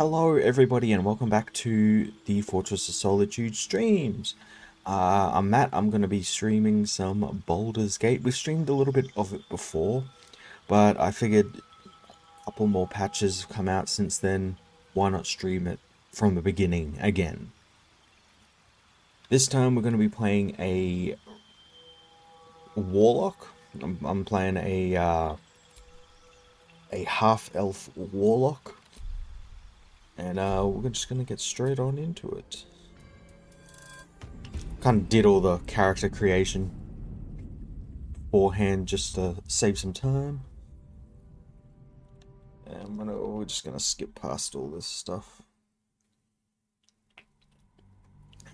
Hello everybody and welcome back to the Fortress of Solitude streams. I'm Matt. I'm going to be streaming some Baldur's Gate. We've streamed a little bit of it before, but I figured a couple more patches have come out since then. Why not stream it from the beginning again? This time we're going to be playing a Warlock. I'm playing a half-elf Warlock. And we're just going to get straight on into it. Kind of did all the character creation beforehand just to save some time. And we're just going to skip past all this stuff.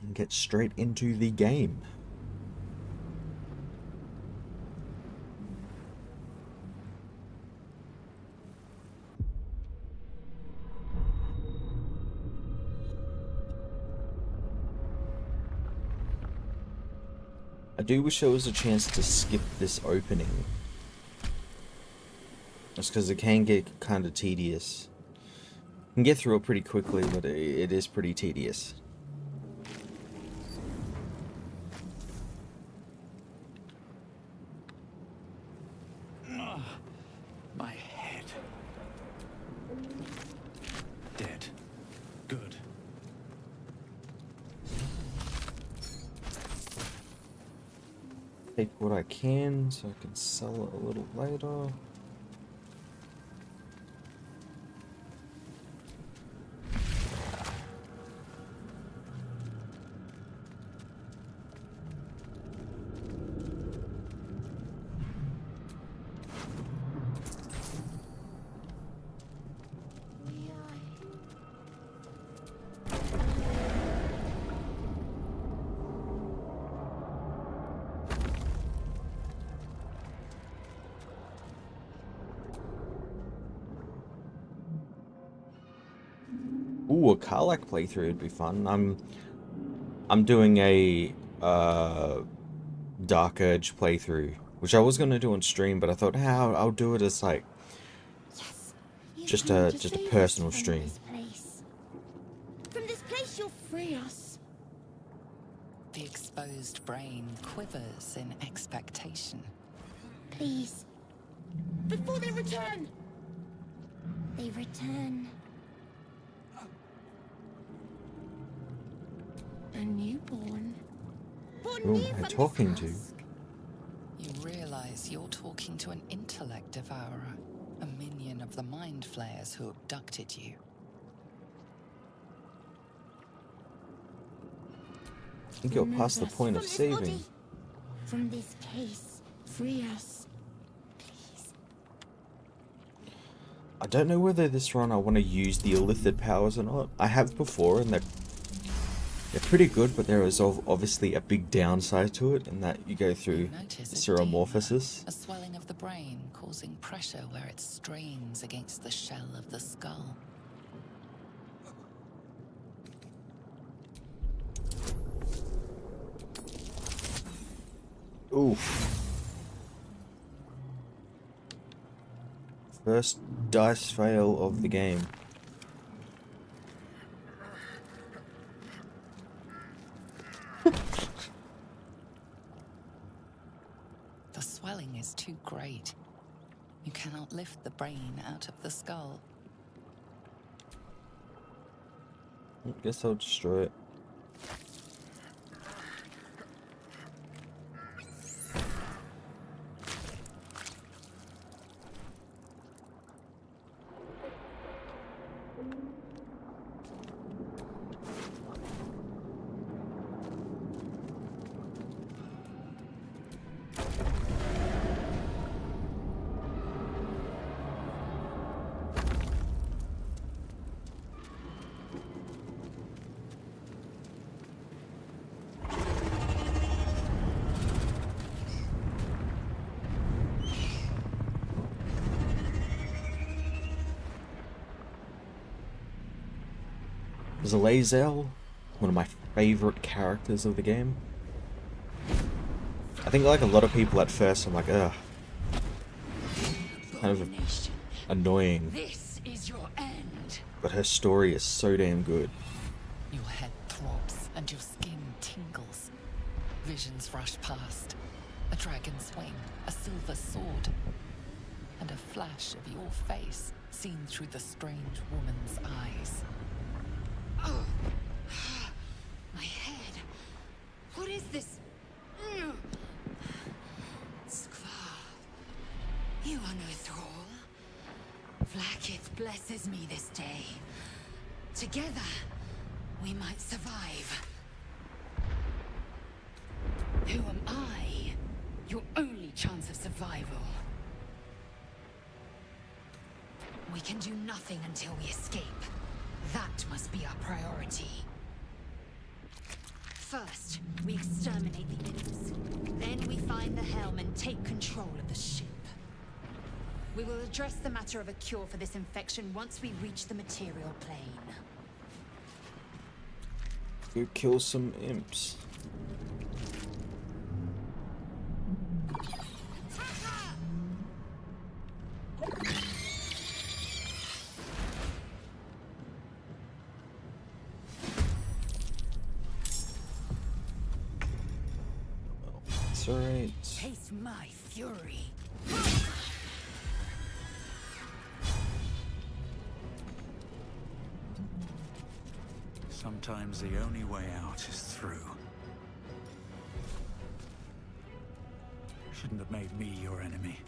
And get straight into the game. I do wish there was a chance to skip this opening. Just because it can get kind of tedious. You can get through it pretty quickly, but it is pretty tedious. My head. Dead. Good. Take what I can so I can sell it a little later. Ooh, a Karlach playthrough would be fun. I'm doing a Dark Urge playthrough, which I was gonna do on stream, but I thought, how I'll do it as like just a personal stream. From this place you'll free us. The exposed brain quivers in expectation. Please. Before they return. They return. A newborn. Who am I talking to? You realize you're talking to an intellect devourer, a minion of the mind flayers who abducted you. I think you're past the point of saving. From this case, free us. Please. I don't know whether this run I want to use the illithid powers or not. I have before, and they're pretty good, but there is obviously a big downside to it, in that you go through seromorphosis. A swelling of the brain causing pressure where it strains against the shell of the skull. Oof. First dice fail of the game. The swelling is too great. You cannot lift the brain out of the skull. I guess I'll destroy it. Lae'zel, one of my favorite characters of the game. I think like a lot of people at first, I'm like, ugh. Kind of annoying. This is your end. but her story is so damn good. Your head throbs and your skin tingles. Visions rush past. A dragon's wing, a silver sword, and a flash of your face seen through the strange woman's eyes. Oh, my head. What is this? Skvar, you are no thrall. Vlaakith blesses me this day. Together, we might survive. Who am I? Your only chance of survival. We can do nothing until we escape. That must be our priority. First, we exterminate the imps. Then we find the helm and take control of the ship. We will address the matter of a cure for this infection once we reach the material plane. Go kill some imps. That's alright. Taste my fury. Sometimes the only way out is through. Shouldn't have made me your enemy.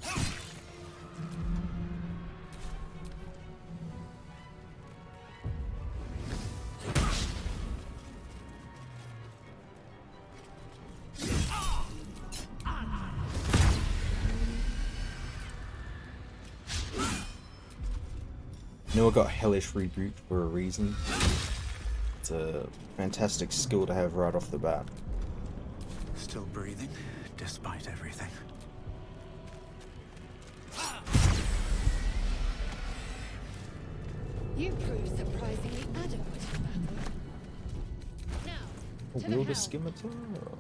You know, I got Hellish Reboot for a reason. It's a fantastic skill to have right off the bat. Still breathing, despite everything. You prove surprisingly adequate in battle. Now, to the Wield a helm. scimitar? Or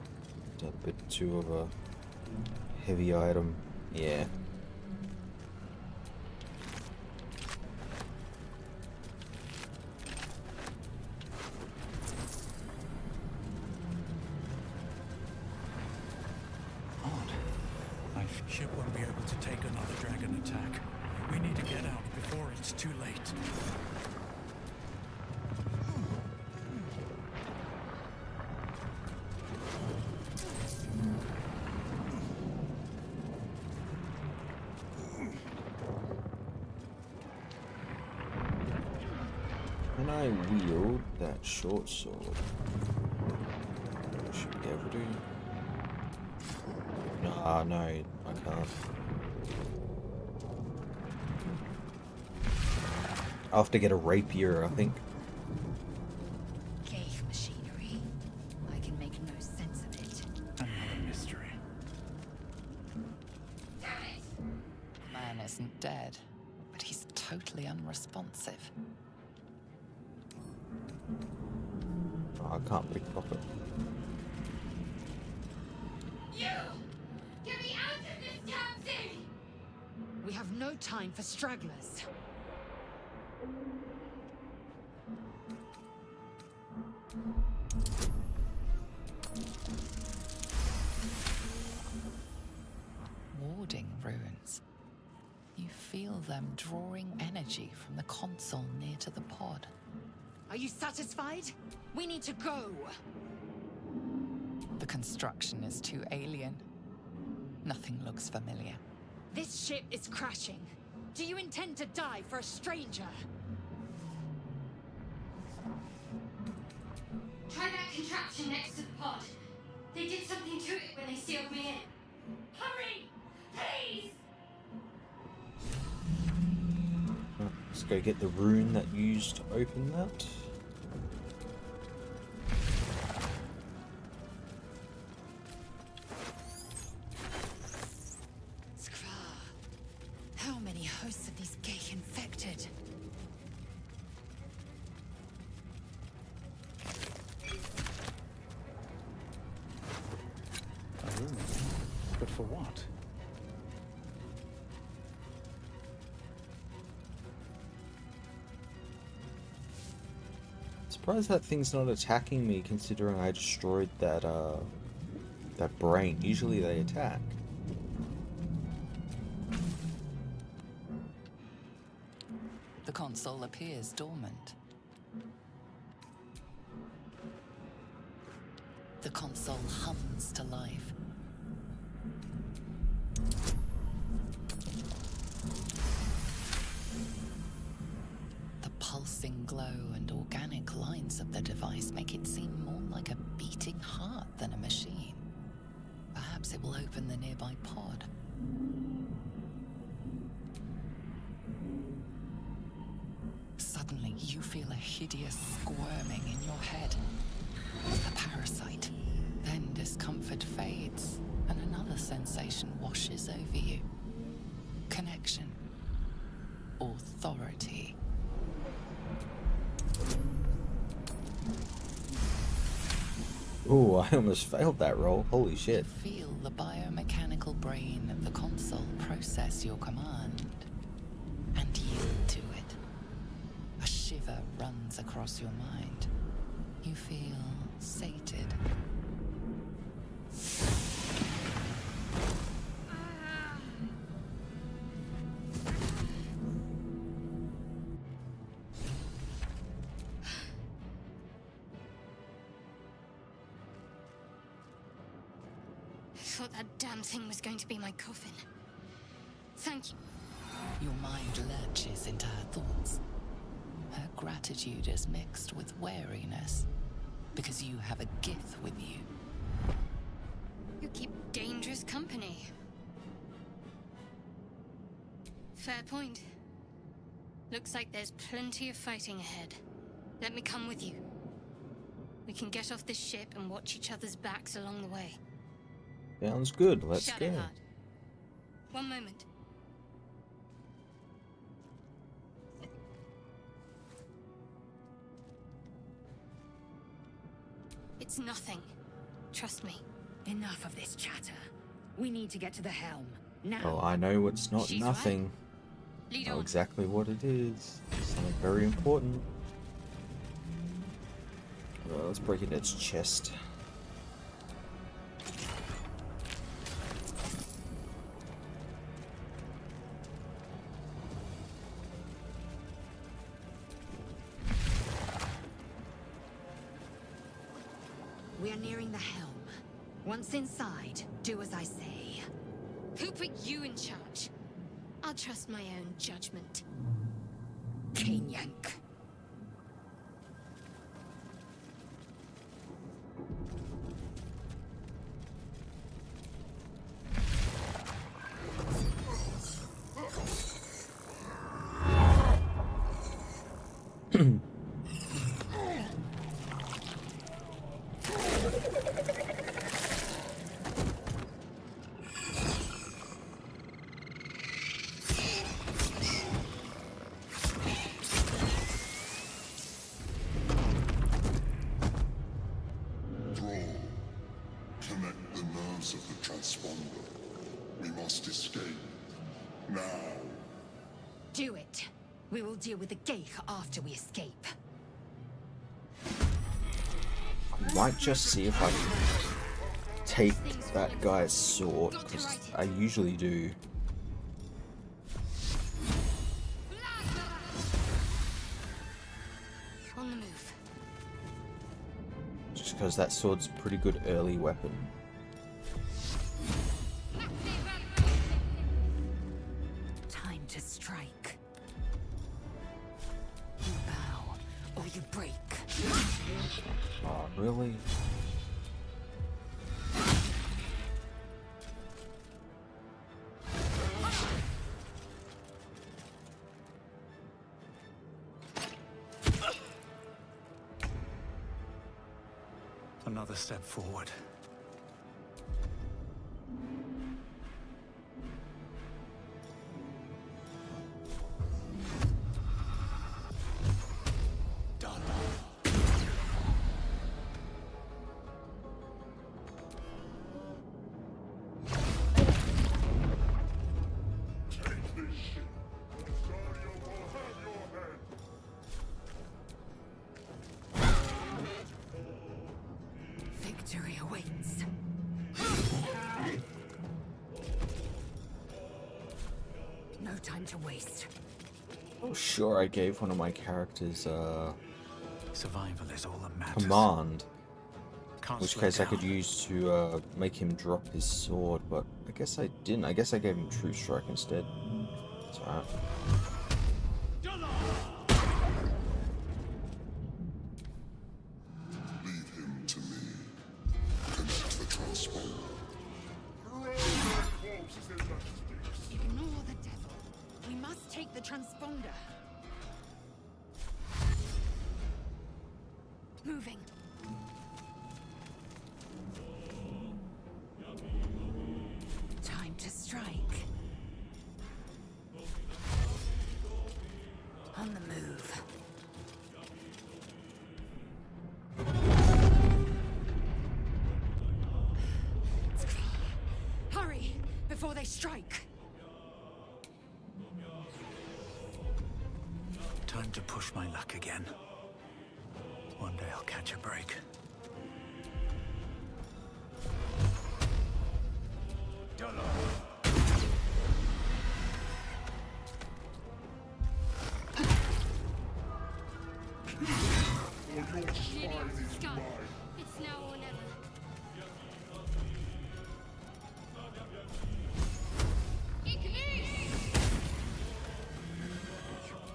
is that a bit too of a heavy item? Yeah. Odd. My ship won't be able to take another dragon attack. We need to get out before it's too late. Can I wield that short sword? I should be able to. Nah, no, I can't. I'll have to get a rapier, I think. Ghaik machinery. I can make no sense of it. Another mystery. The man isn't dead, but he's totally unresponsive. Oh, I can't pickpocket. You! Get me out of this damn thing! We have no time for stragglers. Warding runes. You feel them drawing energy from the console near to the pod. Are you satisfied? We need to go. The construction is too alien. Nothing looks familiar. This ship is crashing. Do you intend to die for a stranger? Try that contraption next to the pod. They did something to it when they sealed me in. Hurry! Please! Let's go get the rune that used to open that. Skvar. How many hosts of these Ghaik infected? A rune. But for what? surprised that thing's not attacking me, considering I destroyed that that brain. Usually they attack. The console appears dormant. The console hums to life. The pulsing glow and organic lines of the device make it seem more like a beating heart than a machine. Perhaps it will open the nearby pod. Suddenly, you feel a hideous squirming in your head. The parasite. Then discomfort fades, and another sensation washes over you. Connection. Authority. Ooh, I almost failed that roll. Holy shit. Feel the biomechanical brain of the console process your command and yield to it. A shiver runs across your mind. You feel sated. I thought that damn thing was going to be my coffin. Thank you. Your mind lurches into her thoughts. Her gratitude is mixed with wariness, because you have a gift with you. You keep dangerous company. Fair point. Looks like there's plenty of fighting ahead. Let me come with you. We can get off this ship and watch each other's backs along the way. Sounds good. Let's go. Shadowheart. One moment. It's nothing. Trust me. Enough of this chatter. We need to get to the helm. Now. Oh, I know it's not She's nothing. Lead I know on. exactly what it is. Something very important. Well, let's break into its chest. We are nearing the helm. Once inside, do as I say. Who put you in charge? I'll trust my own judgment. Yank. Connect the nerves of the transponder. We must escape. Now. Do it. We will deal with the Geich after we escape. I might just see if I can take that guy's sword, because I usually do. On the move. Just because that sword's a pretty good early weapon. Time to strike. You bow, or you break. Oh, really? Another step forward. Done. Take this ship. Dario will have your head. Victory awaits. No time to waste. Oh, sure, I gave one of my characters Survival is all that matters. command, Can't which slow case I could down. use to make him drop his sword, but I guess I didn't. I guess I gave him True Strike instead. It's alright. Leave him to me. Connect the transponder. Ignore the devil. We must take the transponder. Moving. Time to strike. On the move. Hurry, before they strike. Time to push my luck again. One day I'll catch a break. Gideon's gun. It's now or never.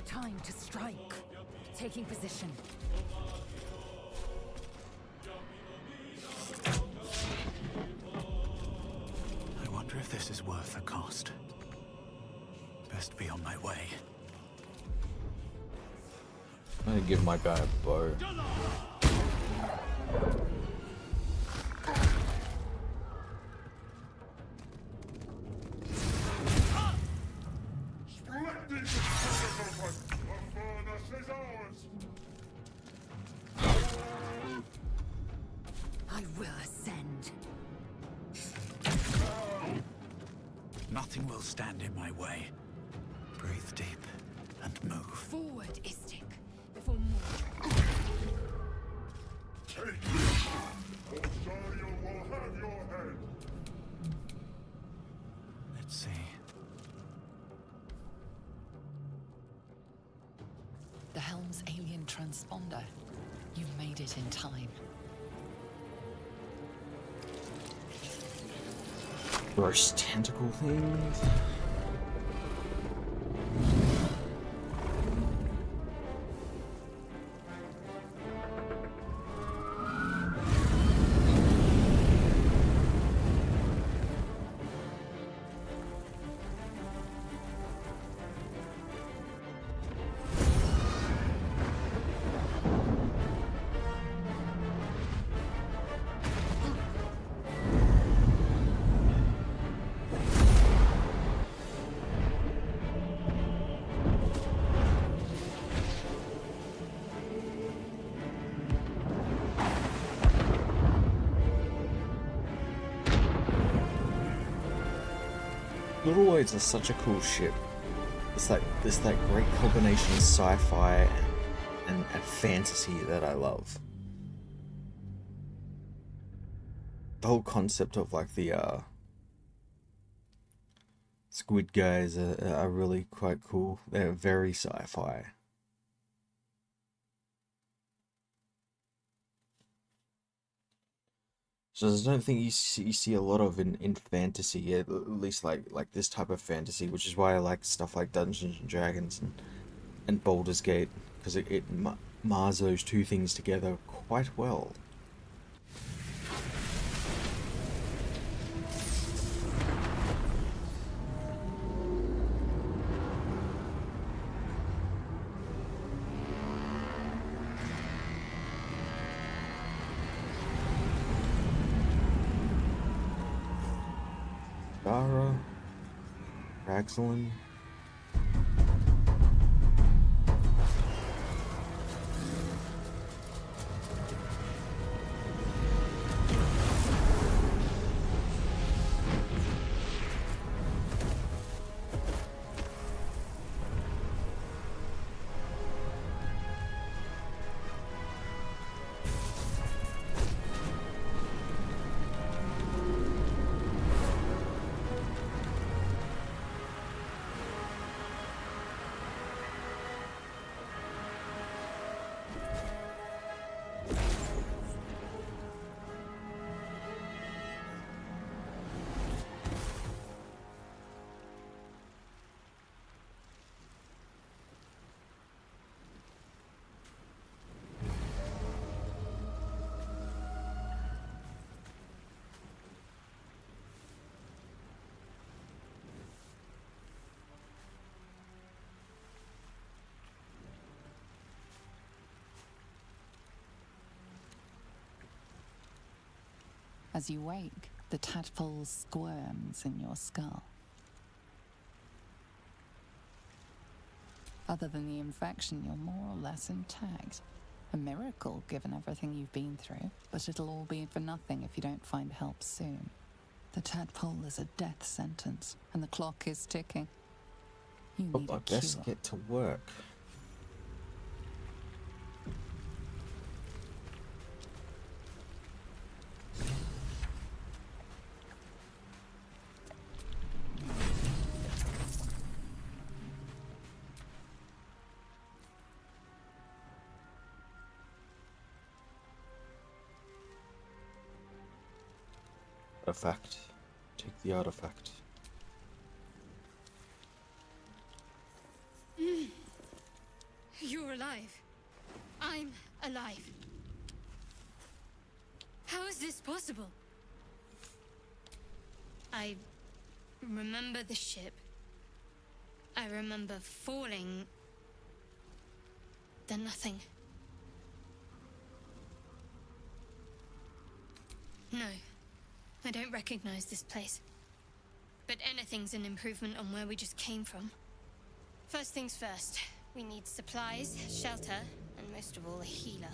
Time to strike. Taking position. I wonder if this is worth the cost. Best be on my way. I'm gonna give my guy a bow. Splendid discovery, open! The furnace is ours! I will ascend. Nothing will stand in my way. Breathe deep and move. Forward, Istik, before more. Take this, or Zariel will have your head! Let's see. The Helm's alien transponder. You made it in time. Gross tentacle things. Little Lloyd's are such a cool ship. It's that great combination of sci-fi and fantasy that I love. The whole concept of like the squid guys are really quite cool. They're very sci-fi. So I don't think you see a lot of in fantasy, at least like this type of fantasy, which is why I like stuff like Dungeons and Dragons and Baldur's Gate, because it mars those two things together quite well. Dara, Raxlin. As you wake, the tadpole squirms in your skull. Other than the infection, you're more or less intact. A miracle, given everything you've been through, but it'll all be for nothing if you don't find help soon. The tadpole is a death sentence, and the clock is ticking. You need I a best cure. get to work. Artifact. Take the artifact. You're alive. I'm alive. How is this possible? I remember the ship. I remember falling. Then nothing. No, I don't recognize this place. But anything's an improvement on where we just came from. First things first, we need supplies, shelter, and most of all, a healer.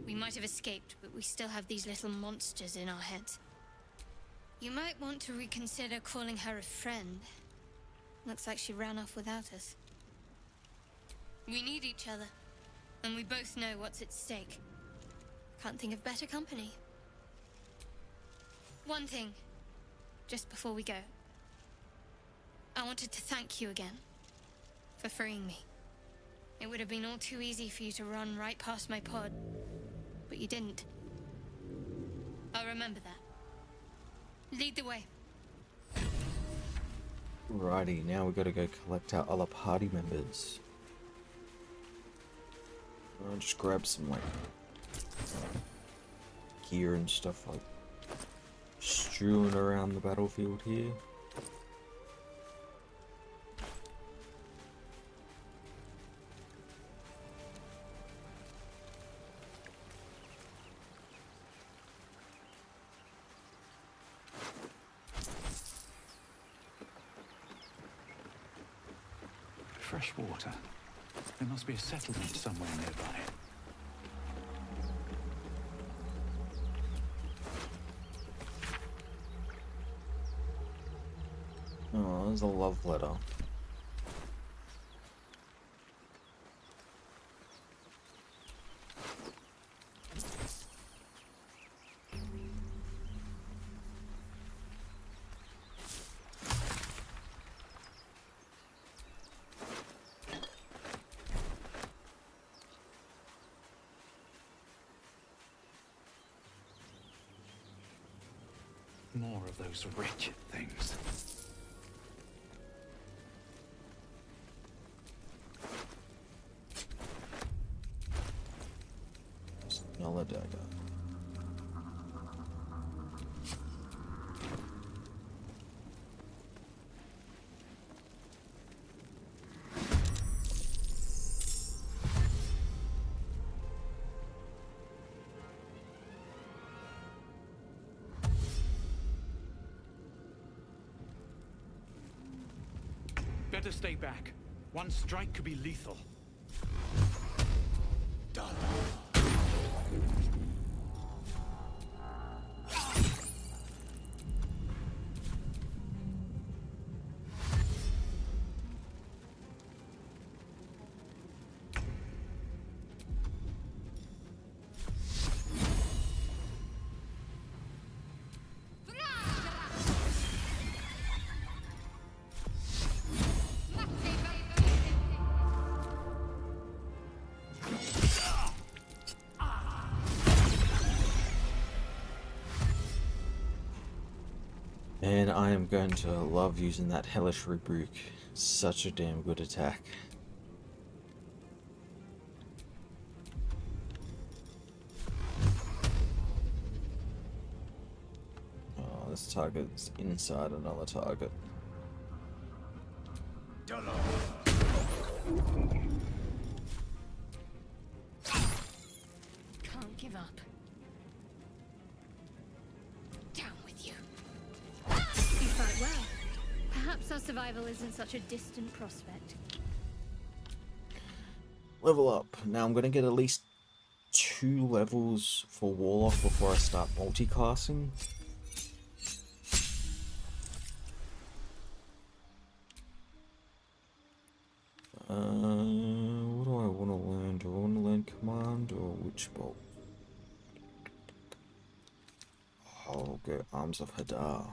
We might have escaped, but we still have these little monsters in our heads. You might want to reconsider calling her a friend. Looks like she ran off without us. We need each other, and we both know what's at stake. Can't think of better company. One thing, just before we go. I wanted to thank you again for freeing me. It would have been all too easy for you to run right past my pod, but you didn't. I'll remember that. Lead the way. Righty, now we gotta go collect our other party members. I'll just grab some like gear and stuff like strewing around the battlefield here. Fresh water. There must be a settlement somewhere nearby. Oh, there's a love letter. More of those wretched things. Another dagger. Better stay back. One strike could be lethal. Done. And I am going to love using that Hellish Rebuke. Such a damn good attack. Oh, this target's inside another target. Can't give up. Perhaps our survival isn't such a distant prospect. Level up. Now I'm gonna get at least 2 levels for Warlock before I start multiclassing. What do I want to learn? Do I want to learn Command or Witch Bolt? I'll go Arms of Hadar.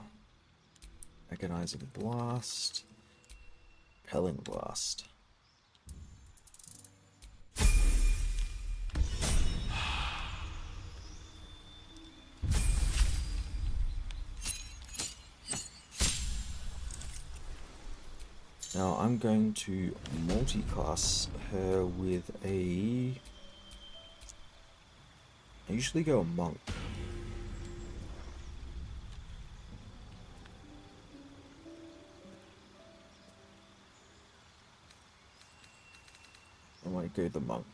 Agonizing Blast. Pelling Blast. Now I'm going to multiclass her with a... I usually go a monk. I might go the monk.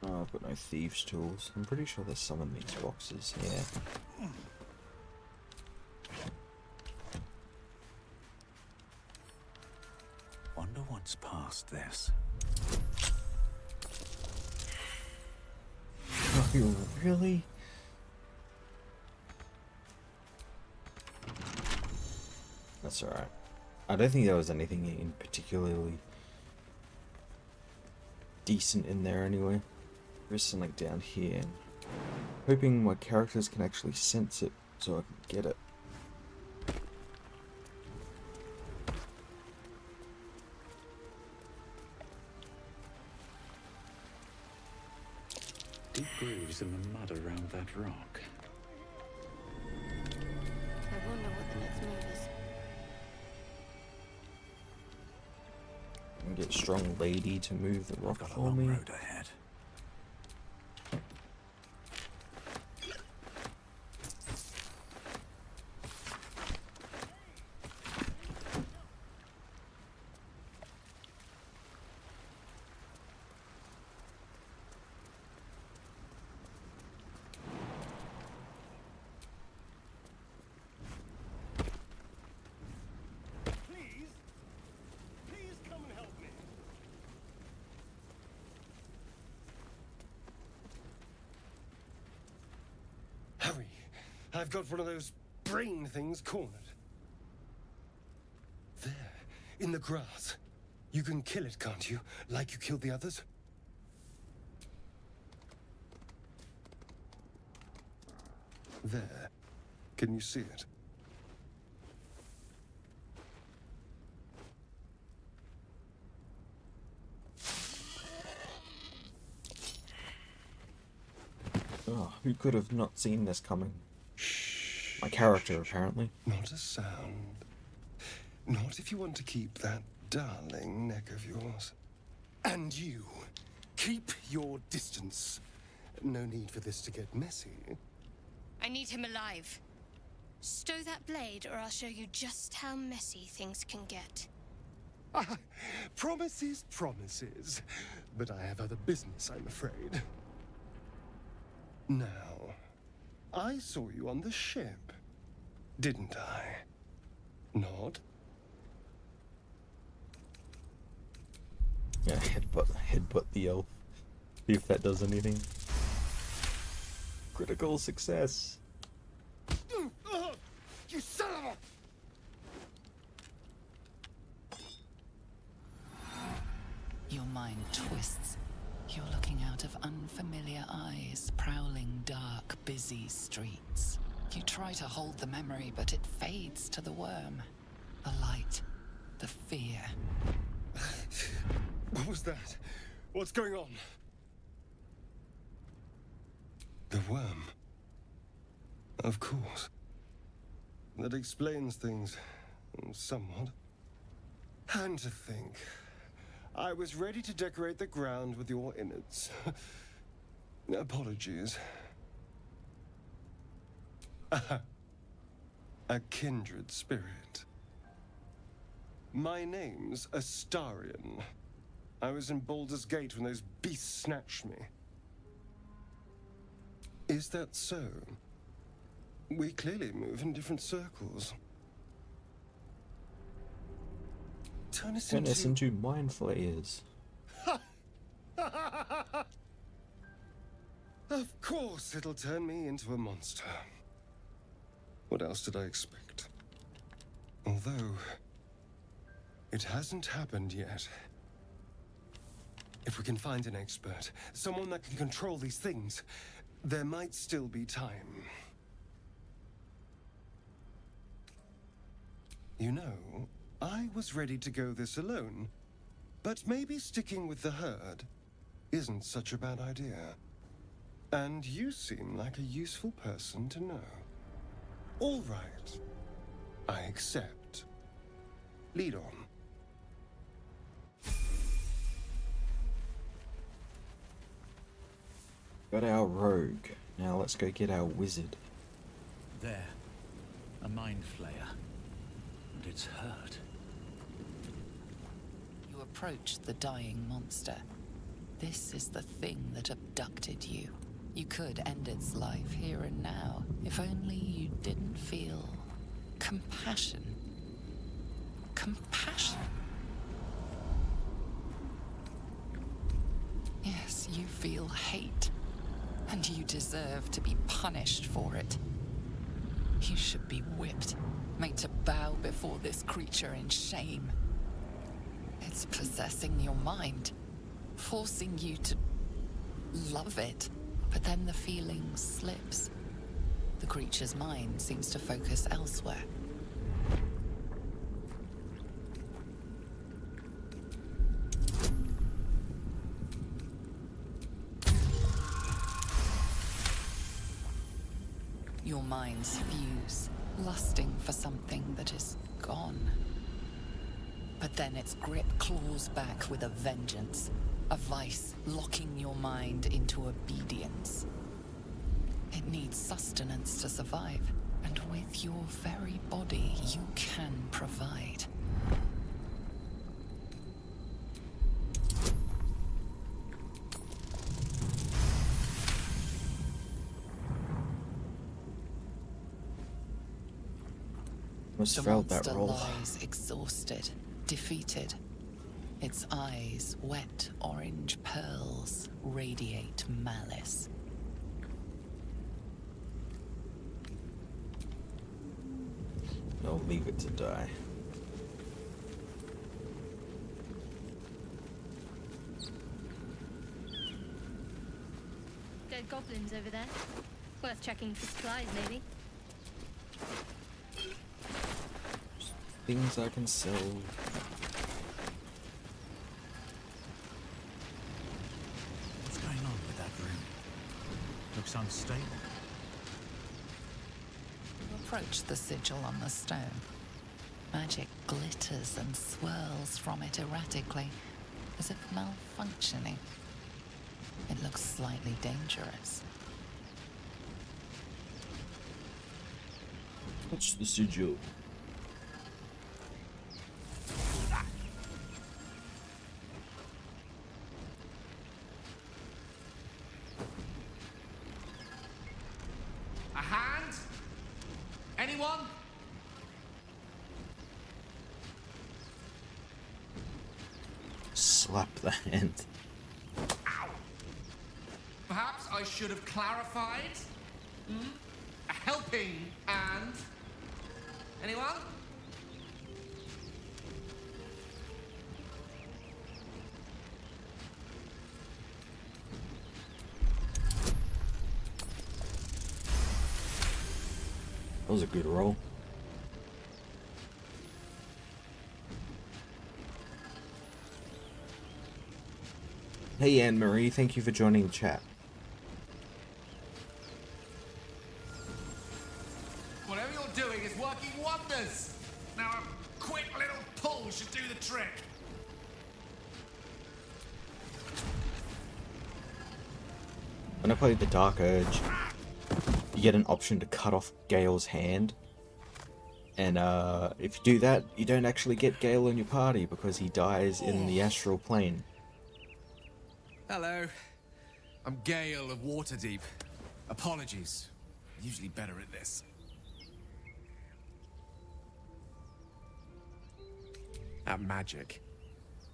Oh, I've got no thieves' tools. I'm pretty sure there's some in these boxes. Yeah. Wonder what's past this. Oh, really? That's alright. I don't think there was anything in particularly decent in there anyway. There's something down here. Hoping my characters can actually sense it so I can get it. Deep grooves in the mud around that rock. I wonder what the next move is. I can get Strong Lady to move the rock Got a for long me. road ahead. Please come and help me. Hurry! I've got one of those brain things cornered. There, in the grass. You can kill it, can't you? Like you killed the others? There. Can you see it? Oh, who could have not seen this coming? My character, apparently. Not a sound. Not if you want to keep that darling neck of yours. And you, keep your distance. No need for this to get messy. I need him alive. Stow that blade, or I'll show you just how messy things can get. Ah, promises, promises. But I have other business, I'm afraid. Now, I saw you on the ship, didn't I? Nod? Yeah, headbutt the elf. See if that does anything. Critical success. You son of a... Your mind twists. You're looking out of unfamiliar eyes, prowling dark, busy streets. You try to hold the memory, but it fades to the worm. The light, the fear. What was that? What's going on? The worm. Of course. That explains things somewhat. And to think, I was ready to decorate the ground with your innards. Apologies. A kindred spirit. My name's Astarion. I was in Baldur's Gate when those beasts snatched me. Is that so? We clearly move in different circles. Turn us Turn us into... into mind flayers. Of course it'll turn me into a monster. What else did I expect? Although, it hasn't happened yet. If we can find an expert, someone that can control these things, there might still be time. You know, I was ready to go this alone, but maybe sticking with the herd isn't such a bad idea. And you seem like a useful person to know. All right. I accept. Lead on. Got our rogue. Now let's go get our wizard. There. A mind flayer. And it's hurt. You approach the dying monster. This is the thing that abducted you. You could end its life here and now, if only you didn't feel compassion. Compassion? Yes, you feel hate, and you deserve to be punished for it. You should be whipped, made to bow before this creature in shame. It's possessing your mind, forcing you to love it. But then the feeling slips. The creature's mind seems to focus elsewhere. Your minds fuse, lusting for something that is gone. But then its grip claws back with a vengeance. A vice locking your mind into obedience. It needs sustenance to survive, and with your very body, you can provide. Must The felt that monster roll. lies exhausted, defeated. Its eyes, wet orange pearls, radiate malice. I'll leave it to die. Dead goblins over there. Worth checking for supplies, maybe. Things I can sell. What's going on with that room? Looks unstable. You approach the sigil on the stone. Magic glitters and swirls from it erratically, as if malfunctioning. It looks slightly dangerous. Touch the sigil. A hand? Anyone? Slap the hand. Ow! Perhaps I should have clarified? A helping hand? Anyone? That was a good roll. Hey Anne-Marie, thank you for joining the chat. wonders. Now a quick little pull should do the trick. When I played the Dark Urge, you get an option to cut off Gale's hand. And if you do that, you don't actually get Gale in your party because he dies in the astral plane. Hello. I'm Gale of Waterdeep. Apologies. Usually better at this. At magic.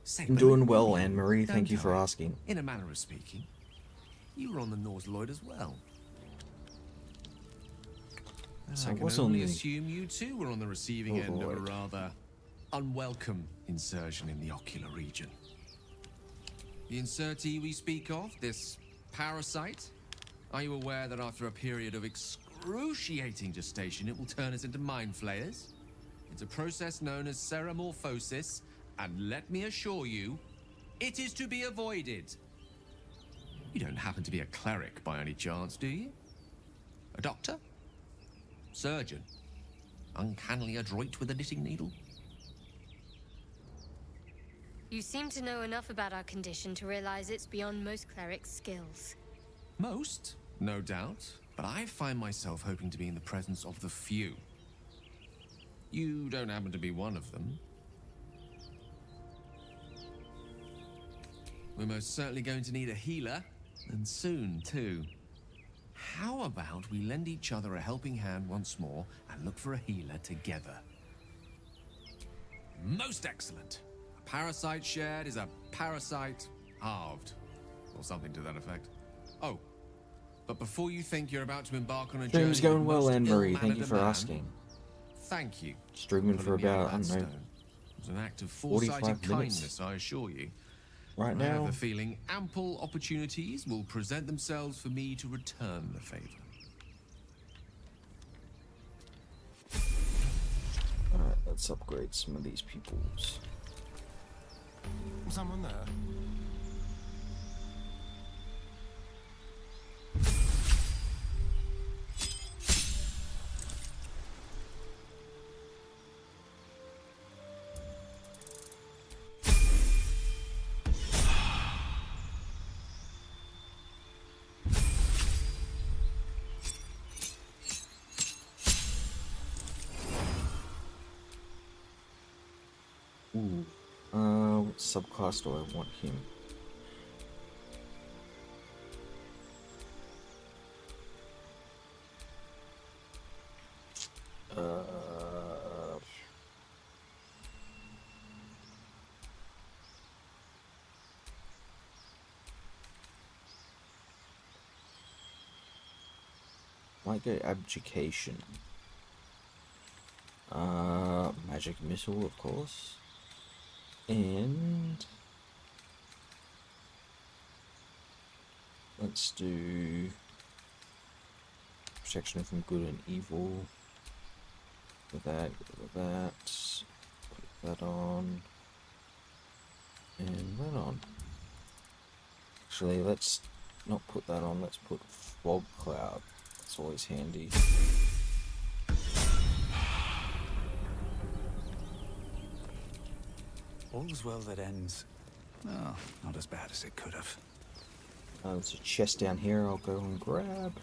Say, I'm doing well, Anne-Marie. Thank you for I? asking. In a manner of speaking, you were on the Norse Lloyd as well. So I I can was only on the assume you too were on the receiving end of a Lloyd. rather unwelcome insertion in the ocular region. The insertee we speak of, this parasite, are you aware that after a period of excruciating gestation, it will turn us into mind flayers? It's a process known as ceramorphosis, and let me assure you, it is to be avoided. You don't happen to be a cleric by any chance, do you? A doctor? Surgeon? Uncannily adroit with a knitting needle? You seem to know enough about our condition to realize it's beyond most clerics' skills. Most, no doubt, but I find myself hoping to be in the presence of the few. You don't happen to be one of them. We're most certainly going to need a healer, and soon, too. How about we lend each other a helping hand once more and look for a healer together? Most excellent. A parasite shared is a parasite halved, or something to that effect. Oh, but before you think you're about to embark on a journey, Stream's going with well, most Anne-Marie. Thank ill-mannered you a for man, asking. thank you. Streaming for Pulling me out about, I of that don't know, stone. It was an act of 45 foresighted minutes. kindness, I assure you. Right I have now. the feeling ample opportunities will present themselves for me to return the favor. Alright, let's upgrade some of these peoples. Someone there? Ooh. What subclass do I want him? Might go abjuration. Magic missile, of course. And let's do protection from good and evil. With that, put that on, and that on. Actually, let's not put that on. Let's put fog cloud. That's always handy. All's well that ends. Oh, not as bad as it could have. There's a chest down here I'll go and grab.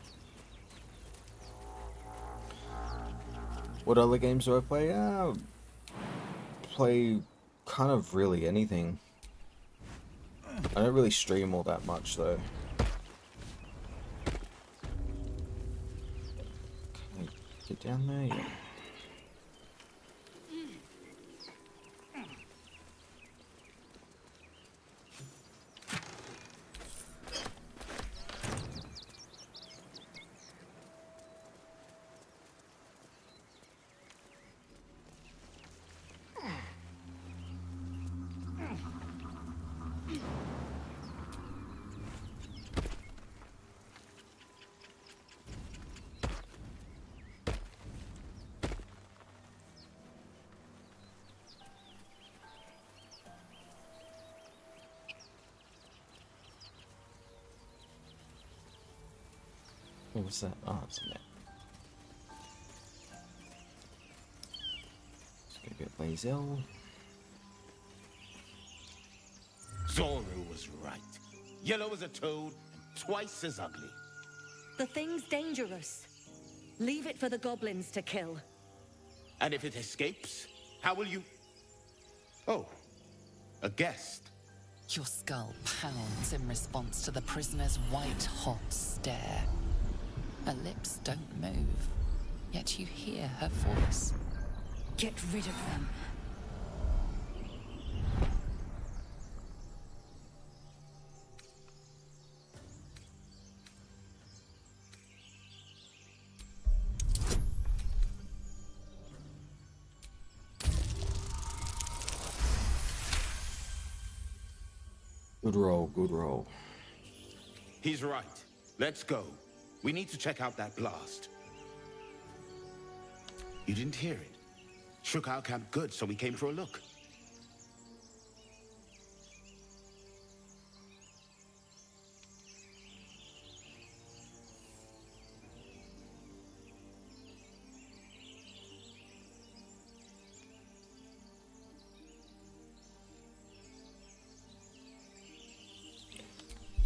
What other games do I play? Play kind of really anything. I don't really stream all that much though. Can I get down there? Yeah. What was that? Oh, it's a net. get Lae'zel. Zoro was right. Yellow as a toad, and twice as ugly. The thing's dangerous. Leave it for the goblins to kill. And if it escapes, how will you... Oh, a guest. Your skull pounds in response to the prisoner's white-hot stare. Her lips don't move, yet you hear her voice. Get rid of them. Good roll, good roll. He's right. Let's go. We need to check out that blast. You didn't hear it? Shook our camp good, so we came for a look.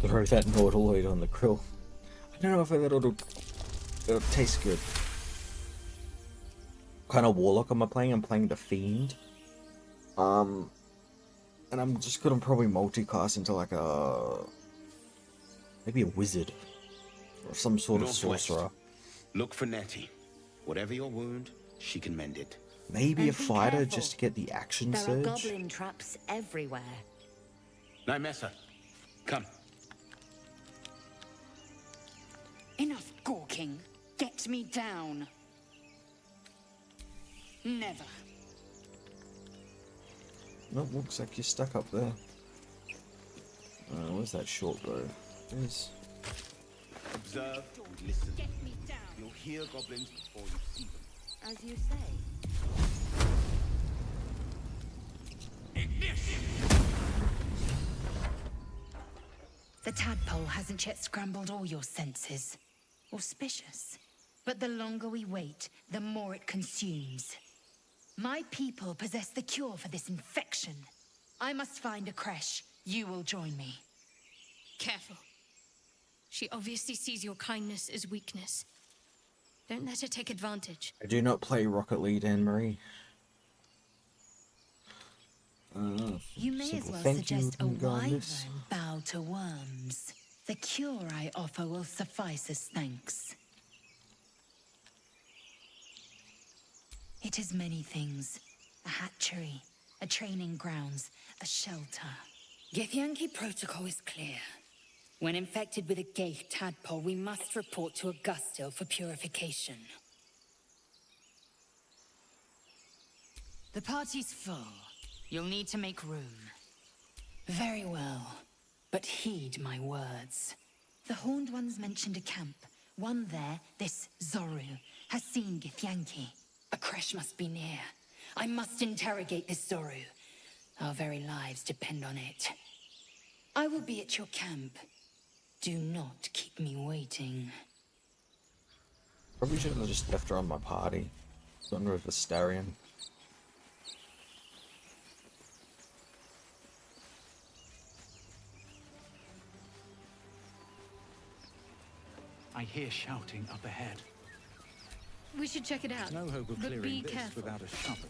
Throw that Nautiloid on the grill. I don't know if it'll taste good. What kind of warlock am I playing? I'm playing the Fiend. And I'm just gonna probably multiclass into like maybe a wizard or some sort of Northwest. sorcerer. Look for Nettie. Whatever your wound, she can mend it. Maybe And a be fighter careful. just to get the action There are surge. goblin traps everywhere. Nymessa, come. Enough gawking. Get me down. Never. Nope, looks like you're stuck up there. Where's that short bow? There's... Observe and listen. Get me down. You'll hear goblins before you see them. As you say. The tadpole hasn't yet scrambled all your senses. Auspicious. But the longer we wait, the more it consumes. My people possess the cure for this infection. I must find a creche. You will join me. Careful. She obviously sees your kindness as weakness. Don't let her take advantage. I do not play Rocket League, Anne-Marie. You may as simple well thank you suggest a can go on wyvern this. bow to worms. The cure I offer will suffice as thanks. It is many things. A hatchery, a training grounds, a shelter. Githyanki protocol is clear. When infected with a gay tadpole, we must report to Augustil for purification. The party's full. You'll need to make room. Very well, but heed my words. The Horned Ones mentioned a camp. One there, this Zoru, has seen Githyanki. A creche must be near. I must interrogate this Zoru. Our very lives depend on it. I will be at your camp. Do not keep me waiting. Probably should have just left her on my party. Gone with Astarion. I hear shouting up ahead. We should check it out. No hope of but clearing be this careful. without a shovel.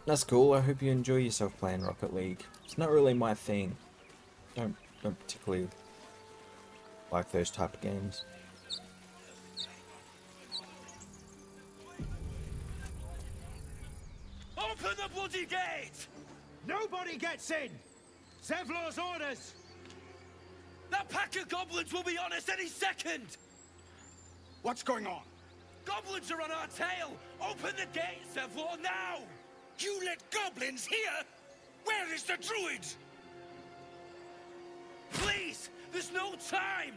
That's cool. I hope you enjoy yourself playing Rocket League. It's not really my thing. Don't particularly like those type of games. Open the bloody gate! Nobody gets in! Zevlor's orders! That pack of goblins will be on us any second! What's going on? Goblins are on our tail! Open the gate, Zevlor, now! You let goblins here? Where is the druid? Please! There's no time!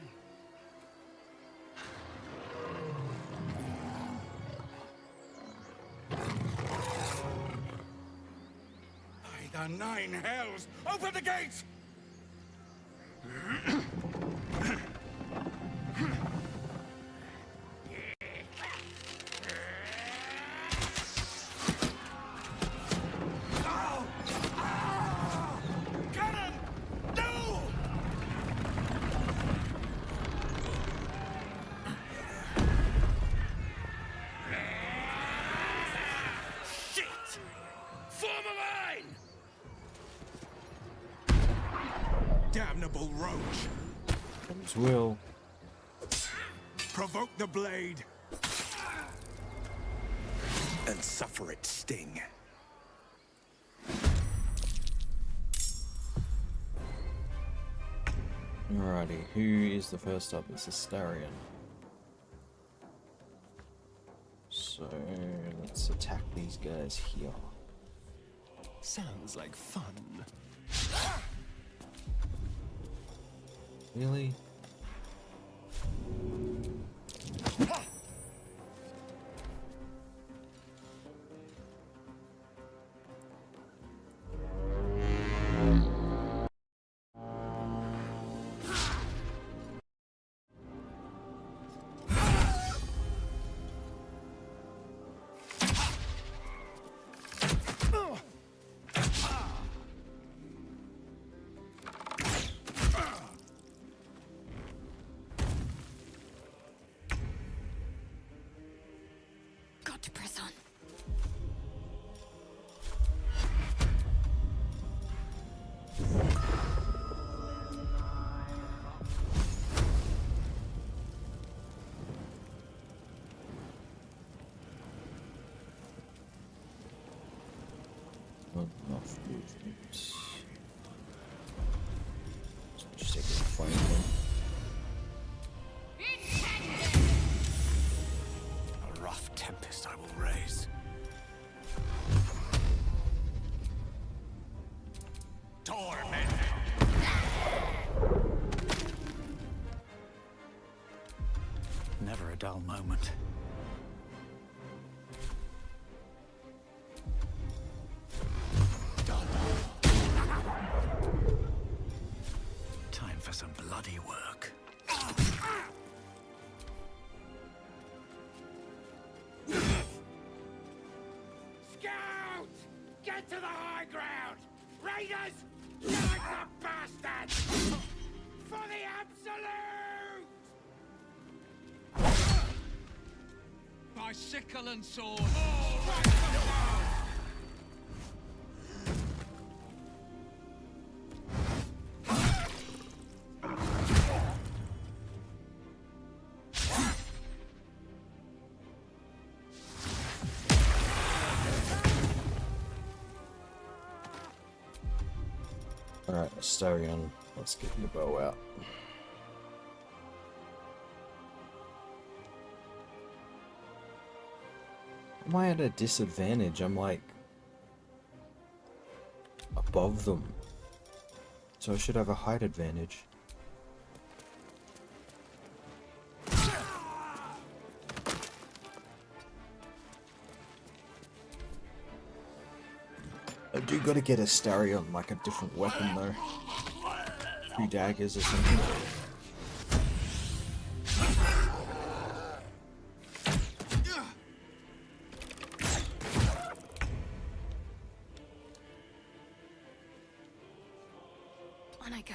The nine hells! Open the gates! Cannon! No! Shit! Form a line! Damnable roach! Comes Will. Provoke the blade! And suffer its sting. Alrighty, who is the first up? It's Astarion. So let's attack these guys here. Sounds like fun. Really? Got to press on. Not enough movement. Just take a fight one. A rough tempest I will raise. Torment! Never a dull moment. Time for some bloody work. Scout! Get to the high ground! Raiders! Like the bastards! For the absolute! By sickle and sword. Alright, Astarion, let's get your bow out. Am I at a disadvantage? I'm like above them. So I should have a height advantage. I do gotta get Astarion like a different weapon though. 2 daggers or something. On I go.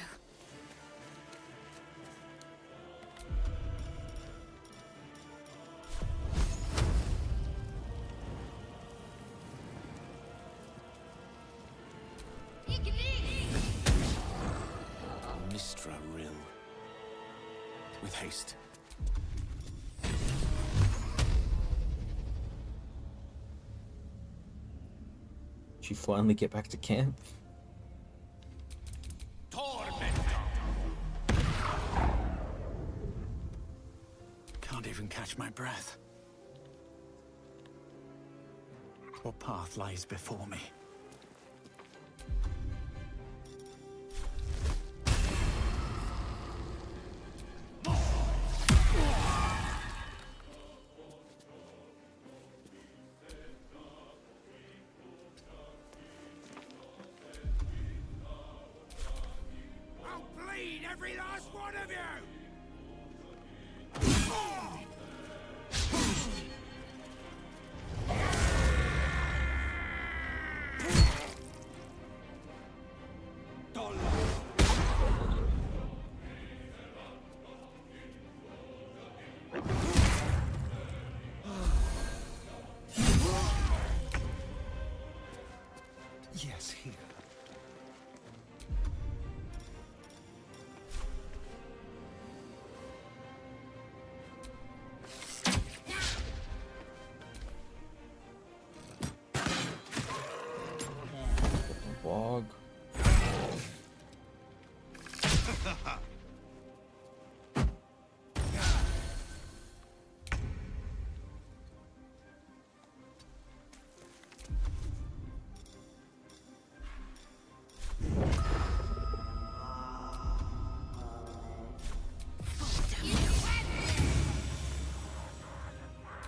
Mistra Rill. With haste. Did you finally get back to camp? Can't even catch my breath. What path lies before me? Every last one of you! Yes, here. Bog.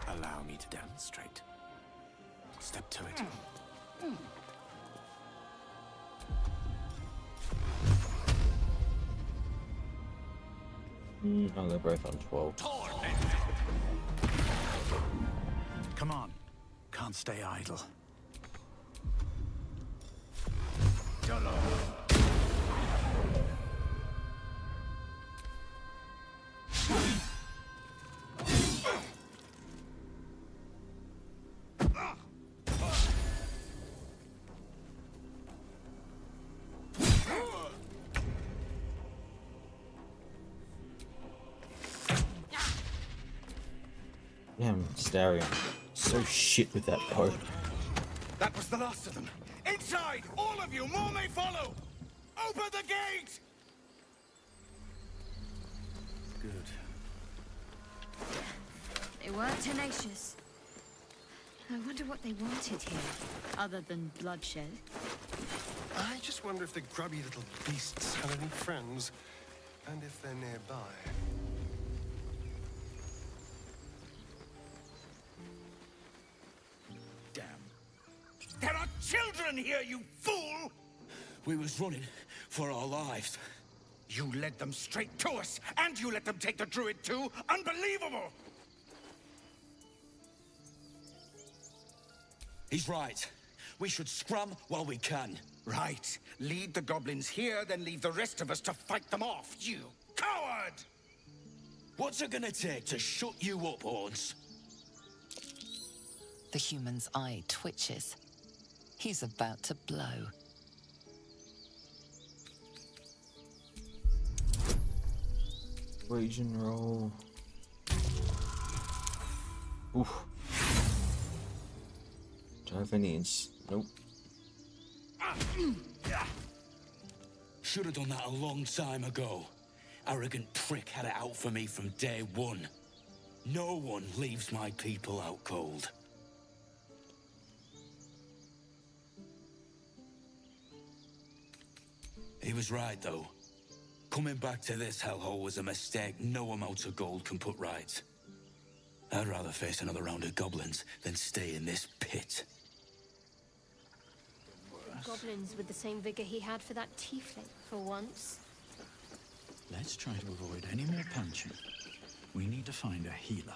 Allow me to demonstrate. Step to it. Oh, they're both on 12. Come on. Can't stay idle. Damn, Starion. So shit with that bow. That was the last of them. Inside! All of you! More may follow! Open the gate! Good. They weren't tenacious. I wonder what they wanted here, other than bloodshed. I just wonder if the grubby little beasts have any friends, and if they're nearby. Damn. There are children here, you fool! We was running for our lives. You led them straight to us, and you let them take the druid too? Unbelievable! He's right. We should scrum while we can. Right. Lead the goblins here, then leave the rest of us to fight them off, you coward! What's it gonna take to shut you up, Horns? The human's eye twitches. He's about to blow. Region roll. Oof. Do I have any Nope. Should have done that a long time ago. Arrogant prick had it out for me from day one. No one leaves my people out cold. He was right, though. Coming back to this hellhole was a mistake no amount of gold can put right. I'd rather face another round of goblins than stay in this pit. Goblins with the same vigor he had for that tiefling, for once. Let's try to avoid any more punching. We need to find a healer.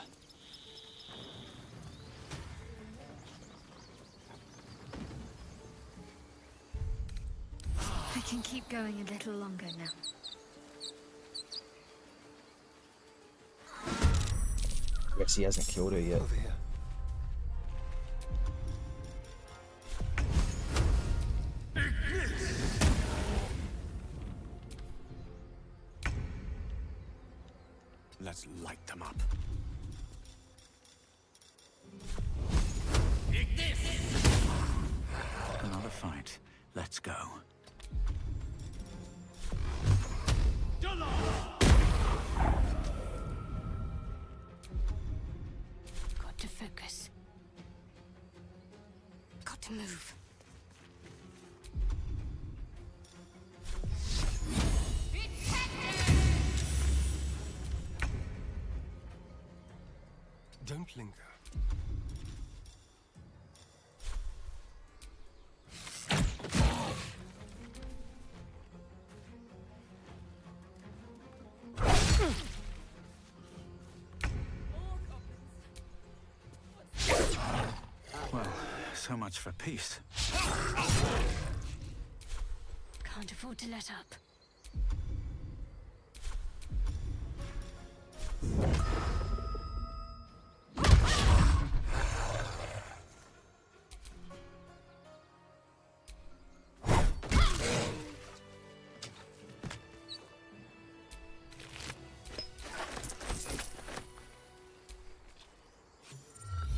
I can keep going a little longer now. Guess he hasn't killed her yet. Over here. Let's light them up. Another fight. Let's go. Got to focus. Got to move. Don't linger. So much for peace. Can't afford to let up.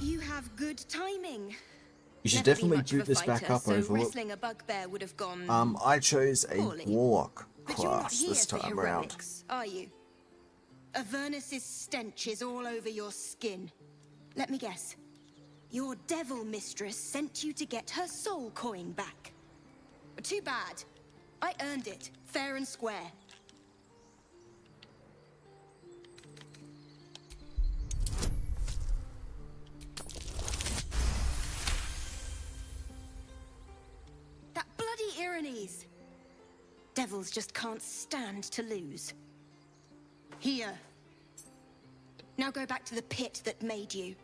You have good timing. You should Never been definitely much of boot a this back fighter, up so over. wrestling a bugbear would have gone. I chose a poorly. warlock But you're not class here this for time around. heroics, are you? Avernus's stench is all over your skin. Let me guess. Your devil mistress sent you to get her soul coin back. Too bad. I earned it, fair and square. That bloody Irenes! Devils just can't stand to lose. Here. Now go back to the pit that made you.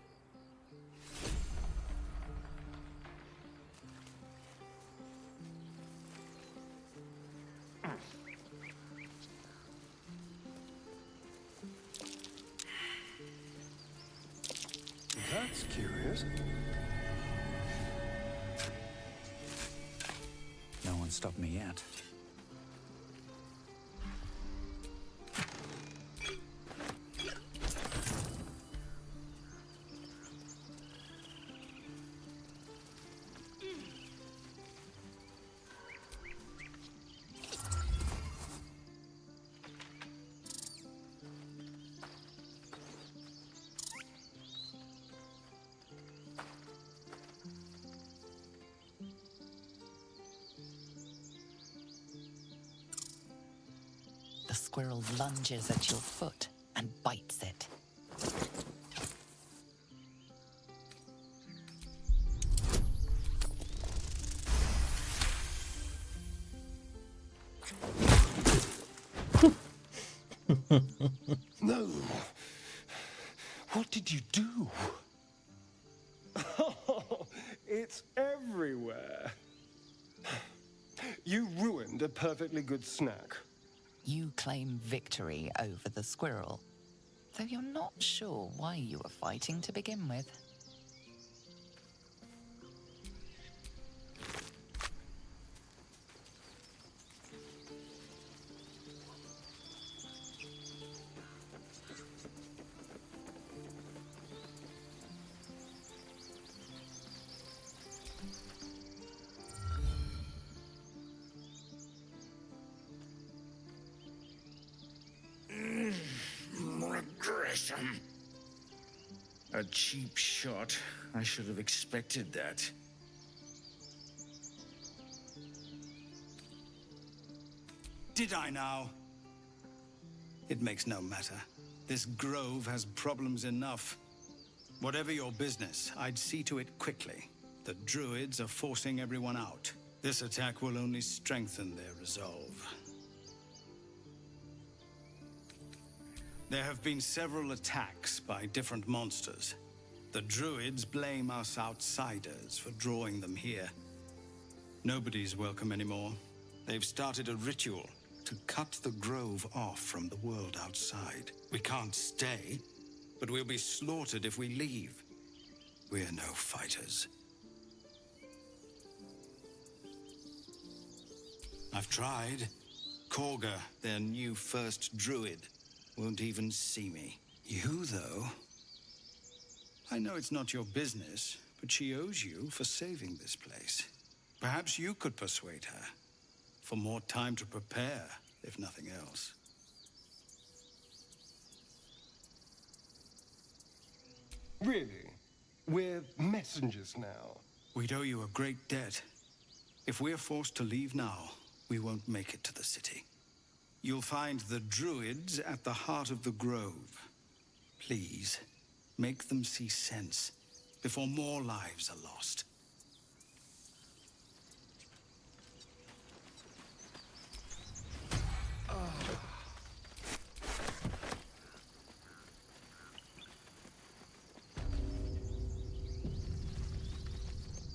That's curious. No one stopped me yet. The squirrel lunges at your foot and bites it. No. What did you do? Oh, it's everywhere. You ruined a perfectly good snack. You claim victory over the squirrel, though you're not sure why you were fighting to begin with. Regression. A cheap shot. I should have expected that. Did I now? It makes no matter. This grove has problems enough. Whatever your business, I'd see to it quickly. The druids are forcing everyone out. This attack will only strengthen their resolve. There have been several attacks by different monsters. The druids blame us outsiders for drawing them here. Nobody's welcome anymore. They've started a ritual to cut the grove off from the world outside. We can't stay, but we'll be slaughtered if we leave. We're no fighters. I've tried. Korga, their new first druid, won't even see me. You, though? I know it's not your business, but she owes you for saving this place. Perhaps you could persuade her. For more time to prepare, if nothing else. Really? We're messengers now. We'd owe you a great debt. If we're forced to leave now, we won't make it to the city. You'll find the druids at the heart of the grove. Please, make them see sense before more lives are lost.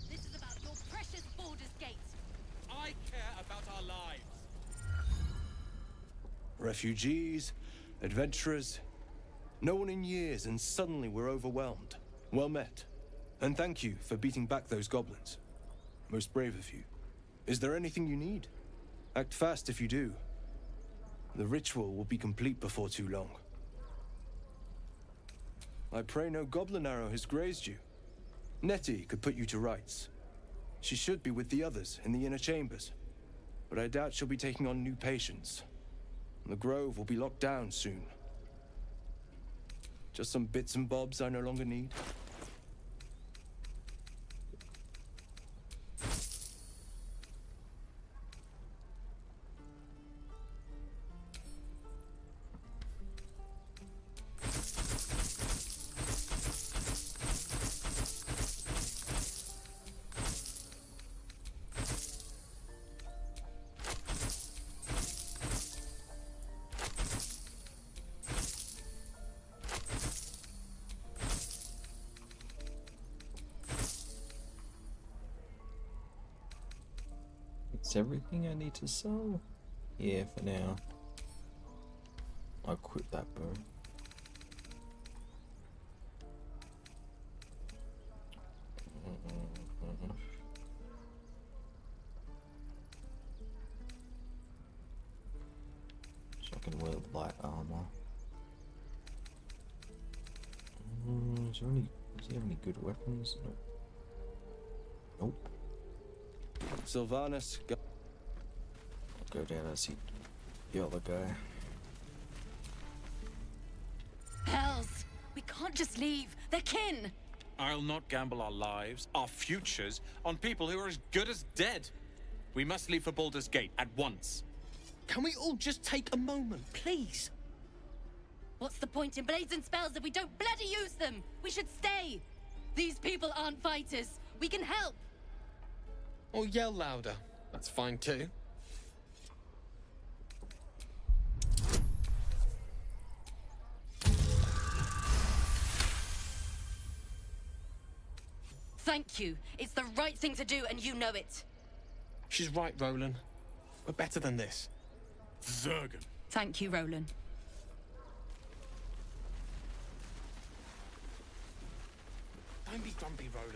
This is Refugees, adventurers. No one in years, and suddenly we're overwhelmed. Well met. And thank you for beating back those goblins. Most brave of you. Is there anything you need? Act fast if you do. The ritual will be complete before too long. I pray no goblin arrow has grazed you. Nettie could put you to rights. She should be with the others in the inner chambers. But I doubt she'll be taking on new patients. The grove will be locked down soon. Just some bits and bobs I no longer need. It's everything I need to sell. Yeah, for now. I'll quit that bow. So I can wear light armor. Does he have any good weapons? Nope. Nope. Sylvanas, go. I'll go down and see the other guy. Hells! We can't just leave. They're kin! I'll not gamble our lives, our futures, on people who are as good as dead. We must leave for Baldur's Gate at once. Can we all just take a moment, please? What's the point in blades and spells if we don't bloody use them? We should stay! These people aren't fighters. We can help! Or yell louder. That's fine too. Thank you. It's the right thing to do, and you know it. She's right, Roland. We're better than this. Zergan. Thank you, Roland. Don't be grumpy, Roland.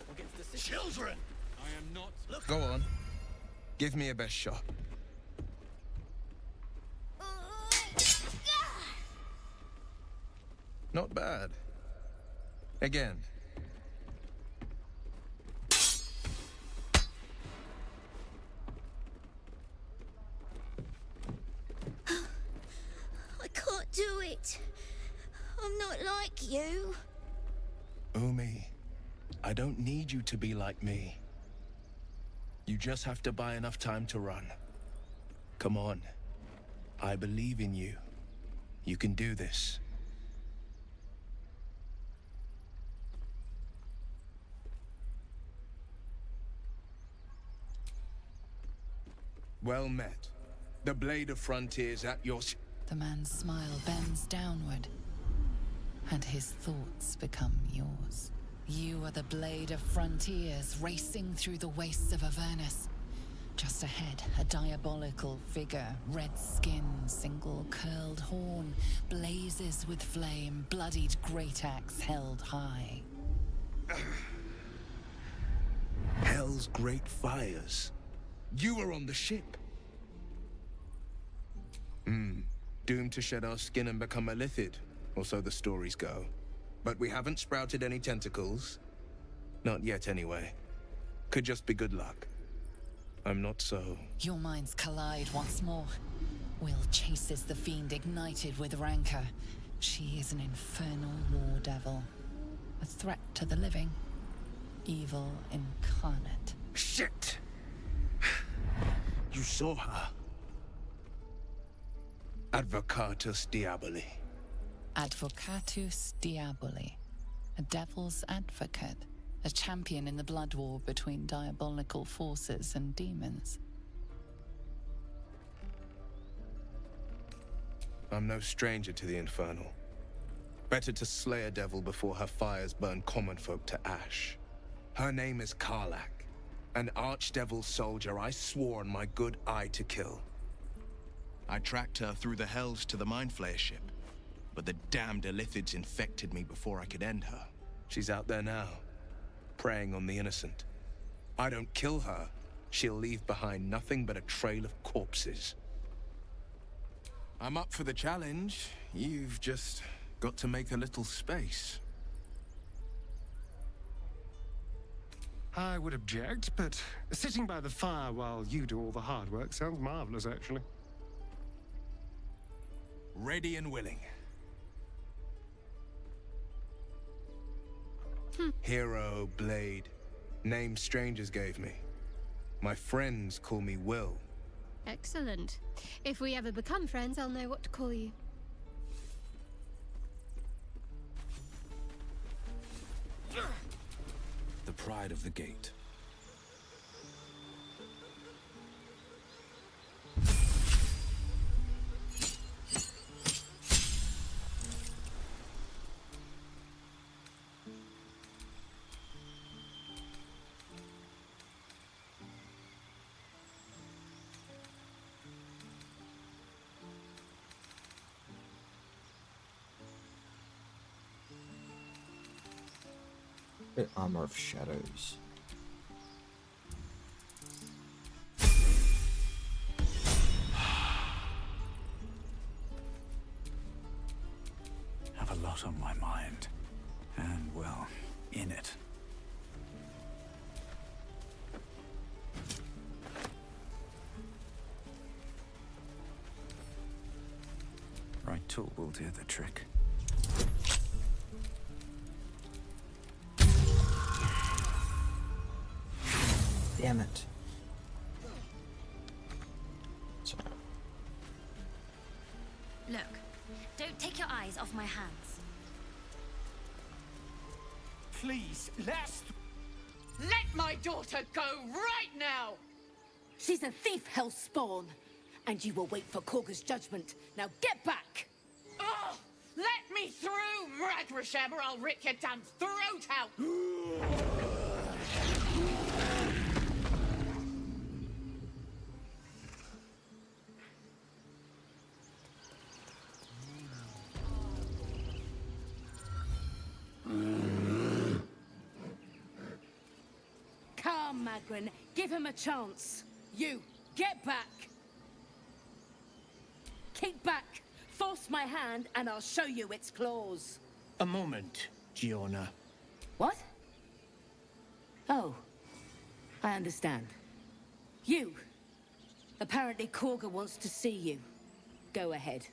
We'll get to the city. Children! I am not... Look. Go on. Give me a best shot. Not bad. Again. I can't do it. I'm not like you. Umi, I don't need you to be like me. You just have to buy enough time to run. Come on. I believe in you. You can do this. Well met. The Blade of Frontiers at your... The man's smile bends downward, and his thoughts become yours. You are the Blade of Frontiers, racing through the wastes of Avernus. Just ahead, a diabolical figure, red skin, single curled horn, blazes with flame, bloodied great axe held high. Hell's great fires. You were on the ship. Doomed to shed our skin and become a lithid, or so the stories go. But we haven't sprouted any tentacles. Not yet, anyway. Could just be good luck. I'm not so... Your minds collide once more. Will chases the fiend ignited with rancor. She is an infernal war devil. A threat to the living. Evil incarnate. Shit! You saw her. Advocatus Diaboli. Advocatus Diaboli. A devil's advocate. A champion in the blood war between diabolical forces and demons. I'm no stranger to the infernal. Better to slay a devil before her fires burn common folk to ash. Her name is Karlach, an archdevil soldier I swore on my good eye to kill. I tracked her through the hells to the Mind Flayer ship, but the damned Illithids infected me before I could end her. She's out there now, preying on the innocent. I don't kill her, she'll leave behind nothing but a trail of corpses. I'm up for the challenge. You've just got to make a little space. I would object, but sitting by the fire while you do all the hard work sounds marvelous, actually. Ready and willing. Hero, Blade. Name strangers gave me. My friends call me Will. Excellent. If we ever become friends, I'll know what to call you. The pride of the gate. The Armor of Shadows. Have a lot on my mind. And, well, in it. Right tool will do the trick. Damn it. Sorry. Look, don't take your eyes off my hands. Please, let's... Let my daughter go right now! She's a thief, Hellspawn. And you will wait for Korga's judgment. Now get back! Oh, let me through, Mragrashem, or I'll rip your damn throat out! Come, Magrin, give him a chance. You, get back! Keep back! Force my hand and I'll show you its claws. A moment, Giona. What? Oh, I understand. You! Apparently Korga wants to see you. Go ahead.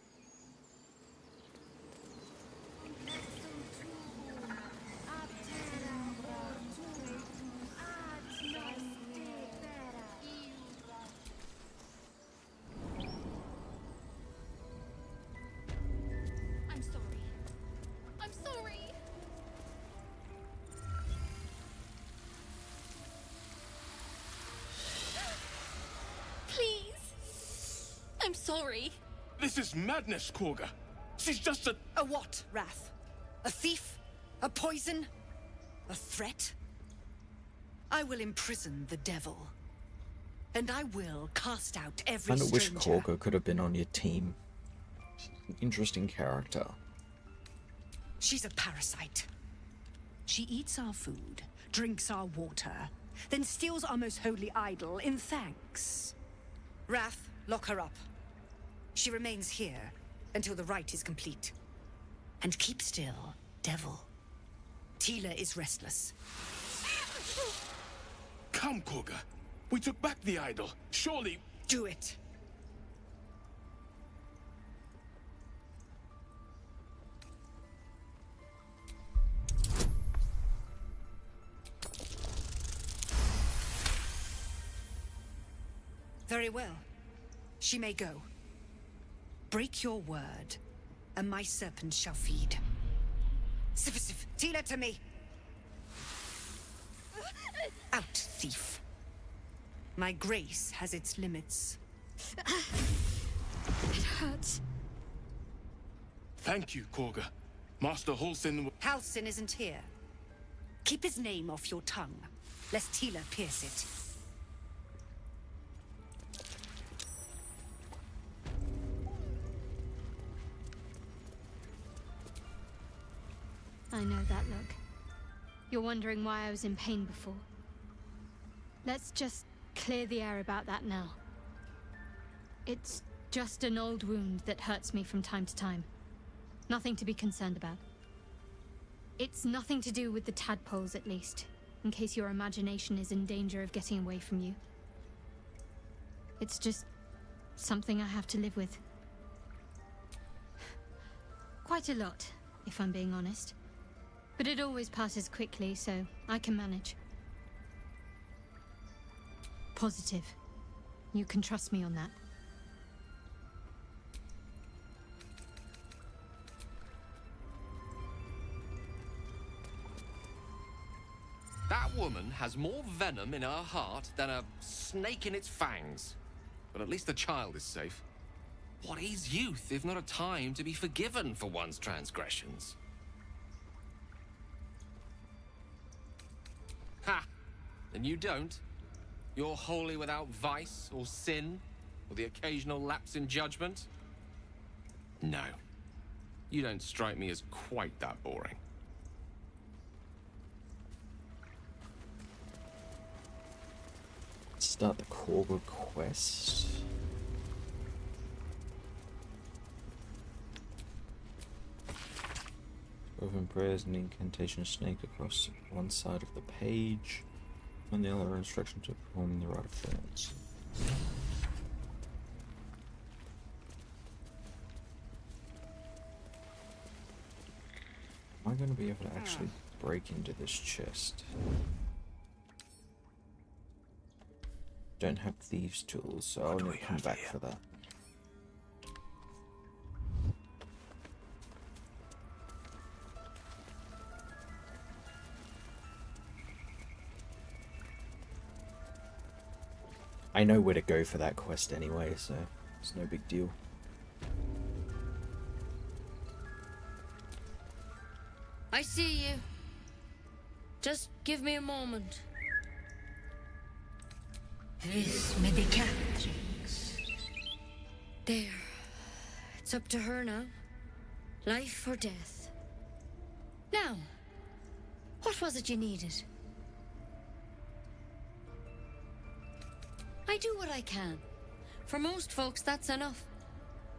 I'm sorry. I'm sorry. Please. I'm sorry. This is madness, Korga. She's just a... A what, Wrath? A thief? A poison? A threat? I will imprison the devil. And I will cast out every I wish stranger. Korga could have been on your team. Interesting character. She's a parasite. She eats our food, drinks our water, then steals our most holy idol in thanks. Wrath, lock her up. She remains here until the rite is complete. And keep still, devil. Tila is restless. Come, Korga. We took back the idol. Surely... Do it. Very well. She may go. Break your word, and my serpent shall feed. Sif, Tila to me! Out, thief. My grace has its limits. It hurts. Thank you, Korga. Master Halsin... Halsin isn't here. Keep his name off your tongue, lest Tila pierce it. I know that look. You're wondering why I was in pain before. Let's just clear the air about that now. It's just an old wound that hurts me from time to time. Nothing to be concerned about. It's nothing to do with the tadpoles, at least, in case your imagination is in danger of getting away from you. It's just something I have to live with. Quite a lot, if I'm being honest. But it always passes quickly, so I can manage. Positive. You can trust me on that. That woman has more venom in her heart than a snake in its fangs. But at least the child is safe. What is youth if not a time to be forgiven for one's transgressions? Ha! And you don't? You're wholly without vice or sin, or the occasional lapse in judgment? No. You don't strike me as quite that boring. Start the Korga quest. Open prayers and incantation snake across one side of the page. On the other instruction to perform the rite of thorns. Am I going to be able to actually break into this chest? Don't have thieves' tools, so I'll need to come back for that. I know where to go for that quest anyway, so it's no big deal. I see you. Just give me a moment. Vis medicatrix. There. It's up to her now. Life or death. Now, what was it you needed? I do what I can. For most folks, that's enough.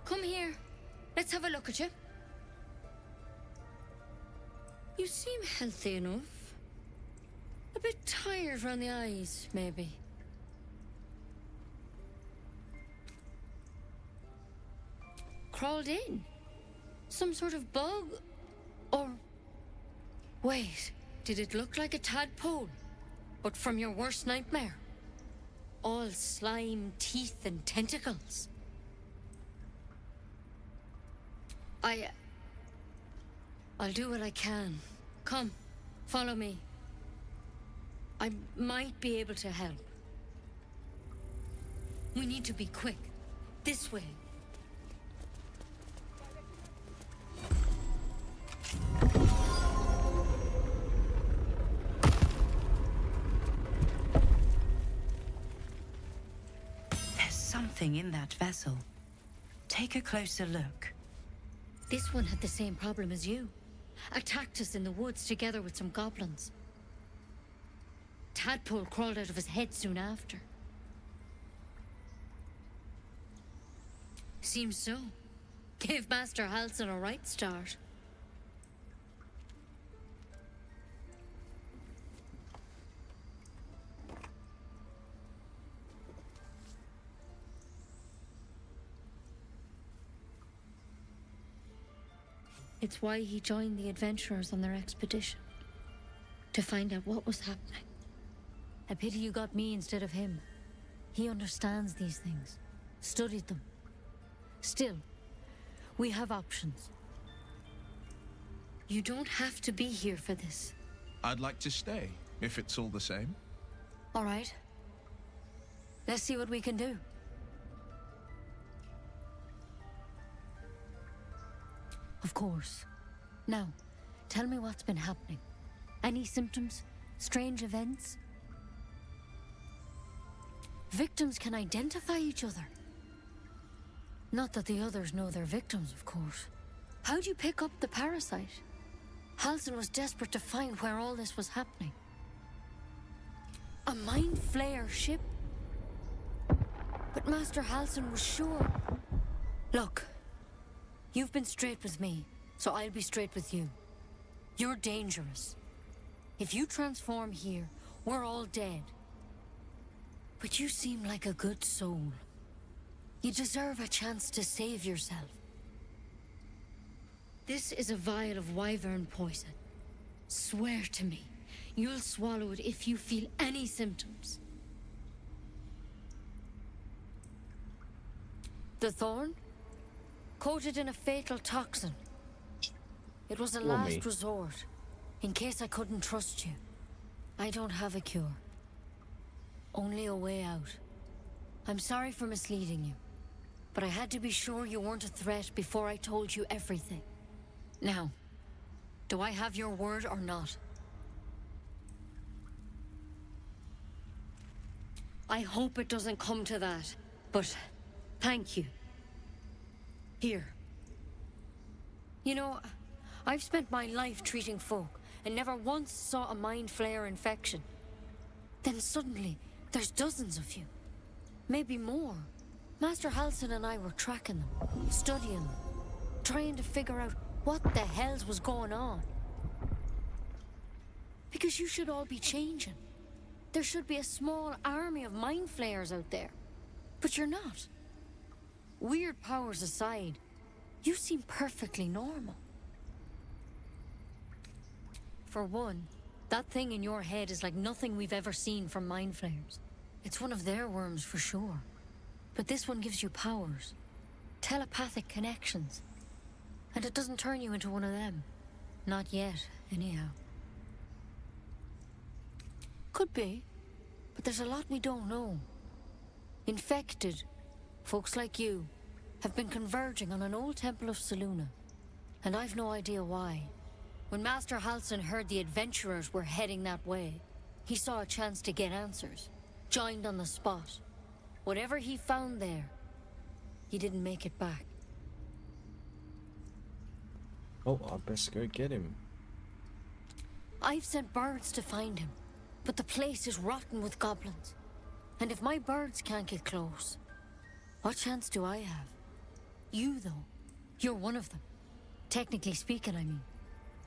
Come here. Let's have a look at you. You seem healthy enough. A bit tired around the eyes, maybe. Crawled in? Some sort of bug? Or... Wait, did it look like a tadpole? But from your worst nightmare? All slime, teeth, and tentacles. I'll do what I can. Come, follow me. I might be able to help. We need to be quick. This way. There's something in that vessel. Take a closer look. This one had the same problem as you. Attacked us in the woods together with some goblins. Tadpole crawled out of his head soon after. Seems so. Gave Master Halsin a right start. It's why he joined the adventurers on their expedition. To find out what was happening. A pity you got me instead of him. He understands these things. Studied them. Still, we have options. You don't have to be here for this. I'd like to stay, if it's all the same. All right. Let's see what we can do. Of course. Now, tell me what's been happening. Any symptoms? Strange events? Victims can identify each other. Not that the others know they're victims, of course. How'd you pick up the parasite? Halsin was desperate to find where all this was happening. A Mind Flayer ship? But Master Halsin was sure. Look, you've been straight with me, so I'll be straight with you. You're dangerous. If you transform here, we're all dead. But you seem like a good soul. You deserve a chance to save yourself. This is a vial of wyvern poison. Swear to me, you'll swallow it if you feel any symptoms. The thorn? Coated in a fatal toxin. It was a last resort, in case I couldn't trust you. I don't have a cure. Only a way out. I'm sorry for misleading you, but I had to be sure you weren't a threat before I told you everything. Now, do I have your word or not? I hope it doesn't come to that, but thank you. Here. You know, I've spent my life treating folk and never once saw a Mind Flayer infection. Then suddenly, there's dozens of you. Maybe more. Master Halsin and I were tracking them, studying them, trying to figure out what the hells was going on. Because you should all be changing. There should be a small army of Mind Flayers out there. But you're not. Weird powers aside, you seem perfectly normal. For one, that thing in your head is like nothing we've ever seen from Mind Flayers. It's one of their worms for sure. But this one gives you powers. Telepathic connections. And it doesn't turn you into one of them. Not yet, anyhow. Could be. But there's a lot we don't know. Infected, folks like you, have been converging on an old temple of Selûne. And I've no idea why. When Master Halsin heard the adventurers were heading that way, he saw a chance to get answers. Joined on the spot. Whatever he found there, he didn't make it back. Oh, I best go get him. I've sent birds to find him, but the place is rotten with goblins. And if my birds can't get close, what chance do I have? You, though, you're one of them. Technically speaking, I mean.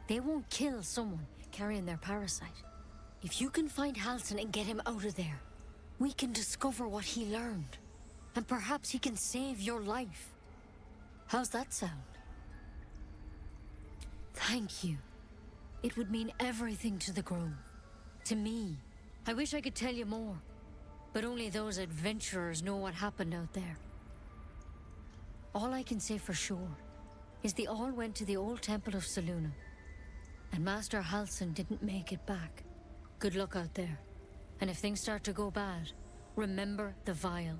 They won't kill someone carrying their parasite. If you can find Halsin and get him out of there, we can discover what he learned. And perhaps he can save your life. How's that sound? Thank you. It would mean everything to the Grove. To me. I wish I could tell you more. But only those adventurers know what happened out there. All I can say for sure is they all went to the old temple of Selûne. And Master Halsin didn't make it back. Good luck out there. And if things start to go bad, remember the vial.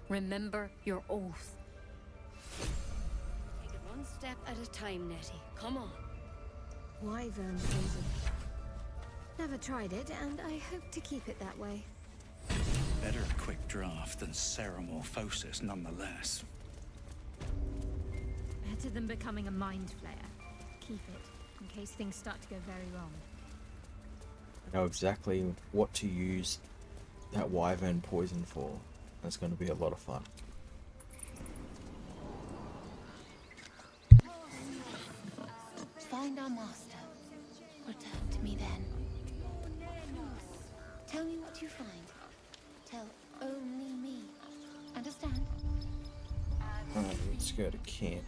Remember your oath. Take it one step at a time, Nettie. Come on. Wyvern poison. Never tried it, and I hope to keep it that way. Better a quick draft than ceramorphosis, nonetheless. Better than becoming a Mind Flayer. Keep it, in case things start to go very wrong. I know exactly what to use that wyvern poison for. That's going to be a lot of fun. Find our master. Return to me then. Tell me what you find. Tell only me. Understand? Alright, let's go to camp.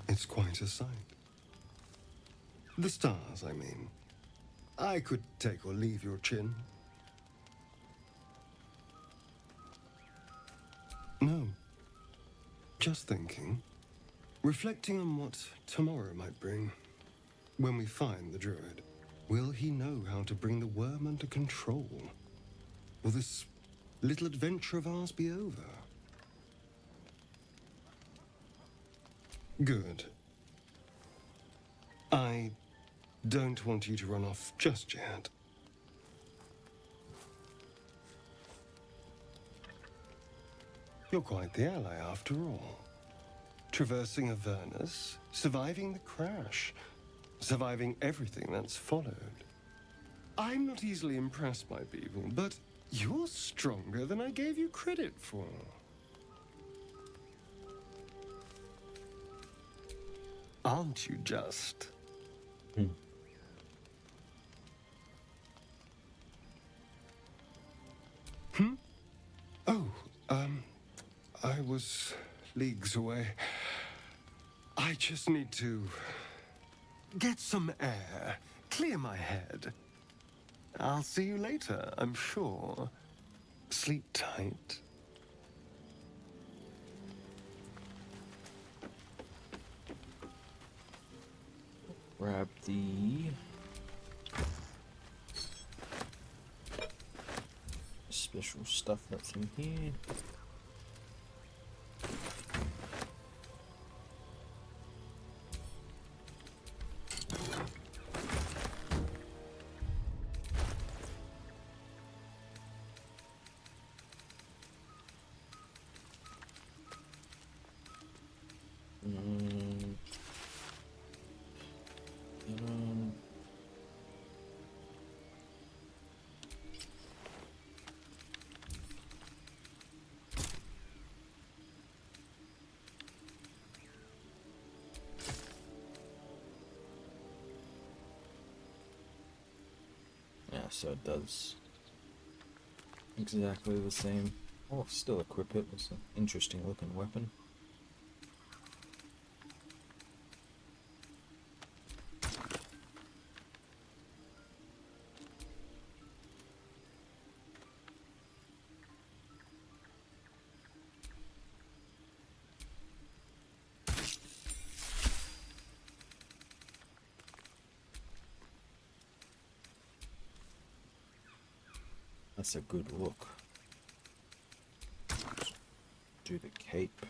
It's quite a sight. The stars, I mean. I could take or leave your chin. No. Just thinking. Reflecting on what tomorrow might bring. When we find the druid, will he know how to bring the worm under control? Will this little adventure of ours be over? Good. I don't want you to run off just yet. You're quite the ally after all. Traversing Avernus, surviving the crash, surviving everything that's followed. I'm not easily impressed by people, but you're stronger than I gave you credit for. Aren't you just? Oh, I was leagues away. I just need to get some air, clear my head. I'll see you later, I'm sure. Sleep tight. Grab the special stuff that's in here. Yeah, so it does exactly the same. Oh, still equip it. It's an interesting looking weapon. That's a good look. Do the cape.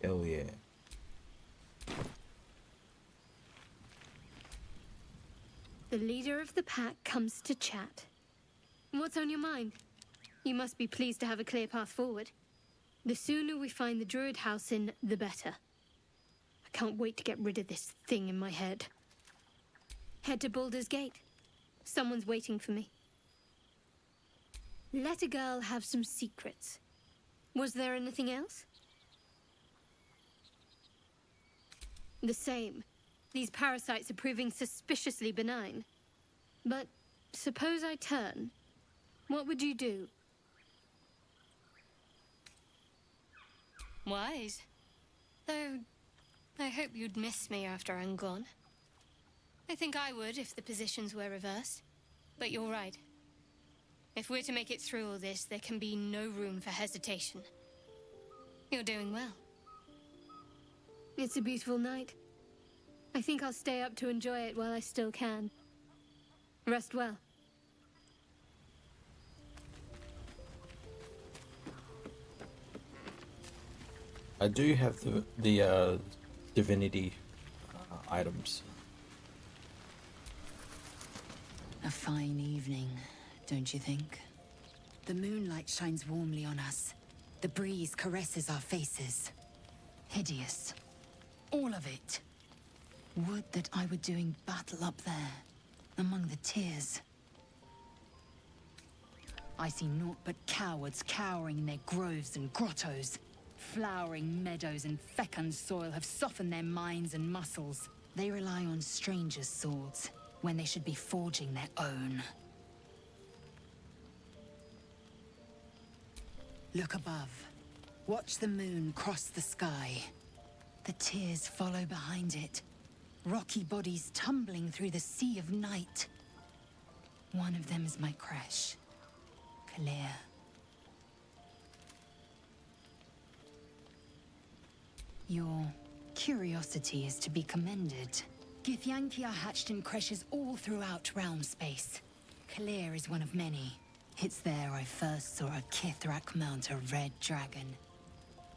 Hell yeah. The leader of the pack comes to chat. What's on your mind? You must be pleased to have a clear path forward. The sooner we find the Druid house in, the better. I can't wait to get rid of this thing in my head. Head to Baldur's Gate. Someone's waiting for me. Let a girl have some secrets. Was there anything else? The same. These parasites are proving suspiciously benign. But suppose I turn. What would you do? Wise. Though, I hope you'd miss me after I'm gone. I think I would if the positions were reversed. But you're right. If we're to make it through all this, there can be no room for hesitation. You're doing well. It's a beautiful night. I think I'll stay up to enjoy it while I still can. Rest well. I do have the divinity items. A fine evening, don't you think? The moonlight shines warmly on us. The breeze caresses our faces. Hideous. All of it. Would that I were doing battle up there, among the tears. I see naught but cowards cowering in their groves and grottos. Flowering meadows and fecund soil have softened their minds and muscles. They rely on strangers' swords when they should be forging their own. Look above. Watch the moon cross the sky. The tears follow behind it. Rocky bodies tumbling through the sea of night. One of them is my creche. Clear. Your curiosity is to be commended. Githyanki are hatched in creches all throughout realm space. Kalir is one of many. It's there I first saw a Kithrak mount a red dragon,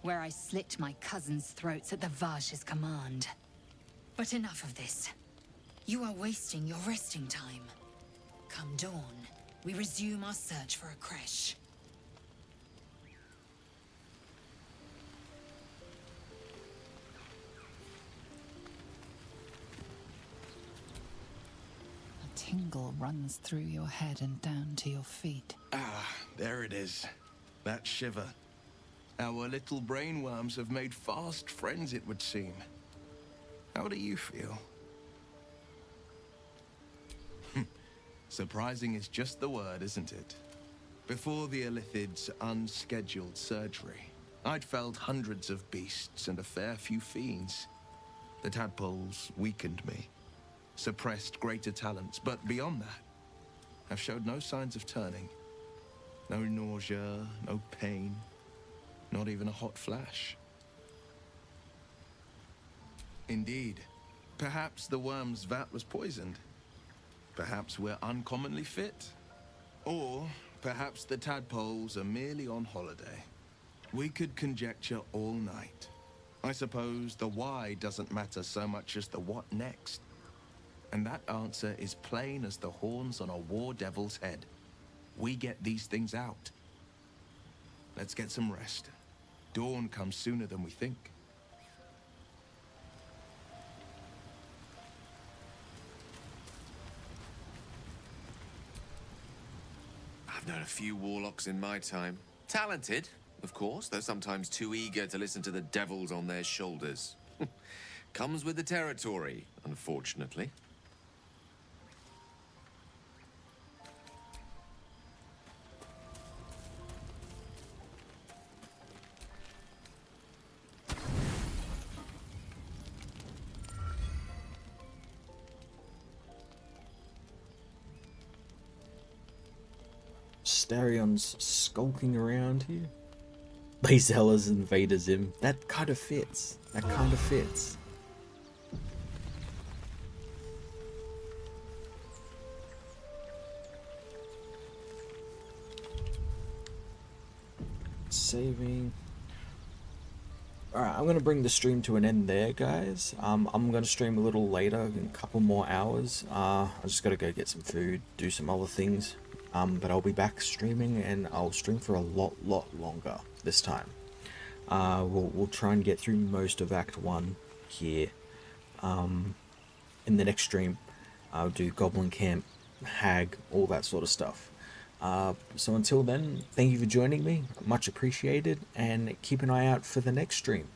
where I slit my cousins' throats at the Vash's command. But enough of this. You are wasting your resting time. Come dawn, we resume our search for a creche. A tingle runs through your head and down to your feet. Ah, there it is. That shiver. Our little brainworms have made fast friends, it would seem. How do you feel? Surprising is just the word, isn't it? Before the Illithid's unscheduled surgery, I'd felled hundreds of beasts and a fair few fiends. The tadpoles weakened me, suppressed greater talents, but beyond that, I've showed no signs of turning. No nausea, no pain, not even a hot flash. Indeed, perhaps the worm's vat was poisoned. Perhaps we're uncommonly fit. Or perhaps the tadpoles are merely on holiday. We could conjecture all night. I suppose the why doesn't matter so much as the what next. And that answer is plain as the horns on a war devil's head. We get these things out. Let's get some rest. Dawn comes sooner than we think. I've known a few warlocks in my time. Talented, of course, though sometimes too eager to listen to the devils on their shoulders. Comes with the territory, unfortunately. Starion's skulking around here. Bazella's invaded him. That kind of fits. That kind of fits. Saving. Alright, I'm going to bring the stream to an end there, guys. I'm going to stream a little later, in a couple more hours. I just got to go get some food, do some other things. But I'll be back streaming, and I'll stream for a lot longer this time. We'll try and get through most of Act 1 here. In the next stream, I'll do Goblin Camp, Hag, all that sort of stuff. So until then, thank you for joining me, much appreciated, and keep an eye out for the next stream.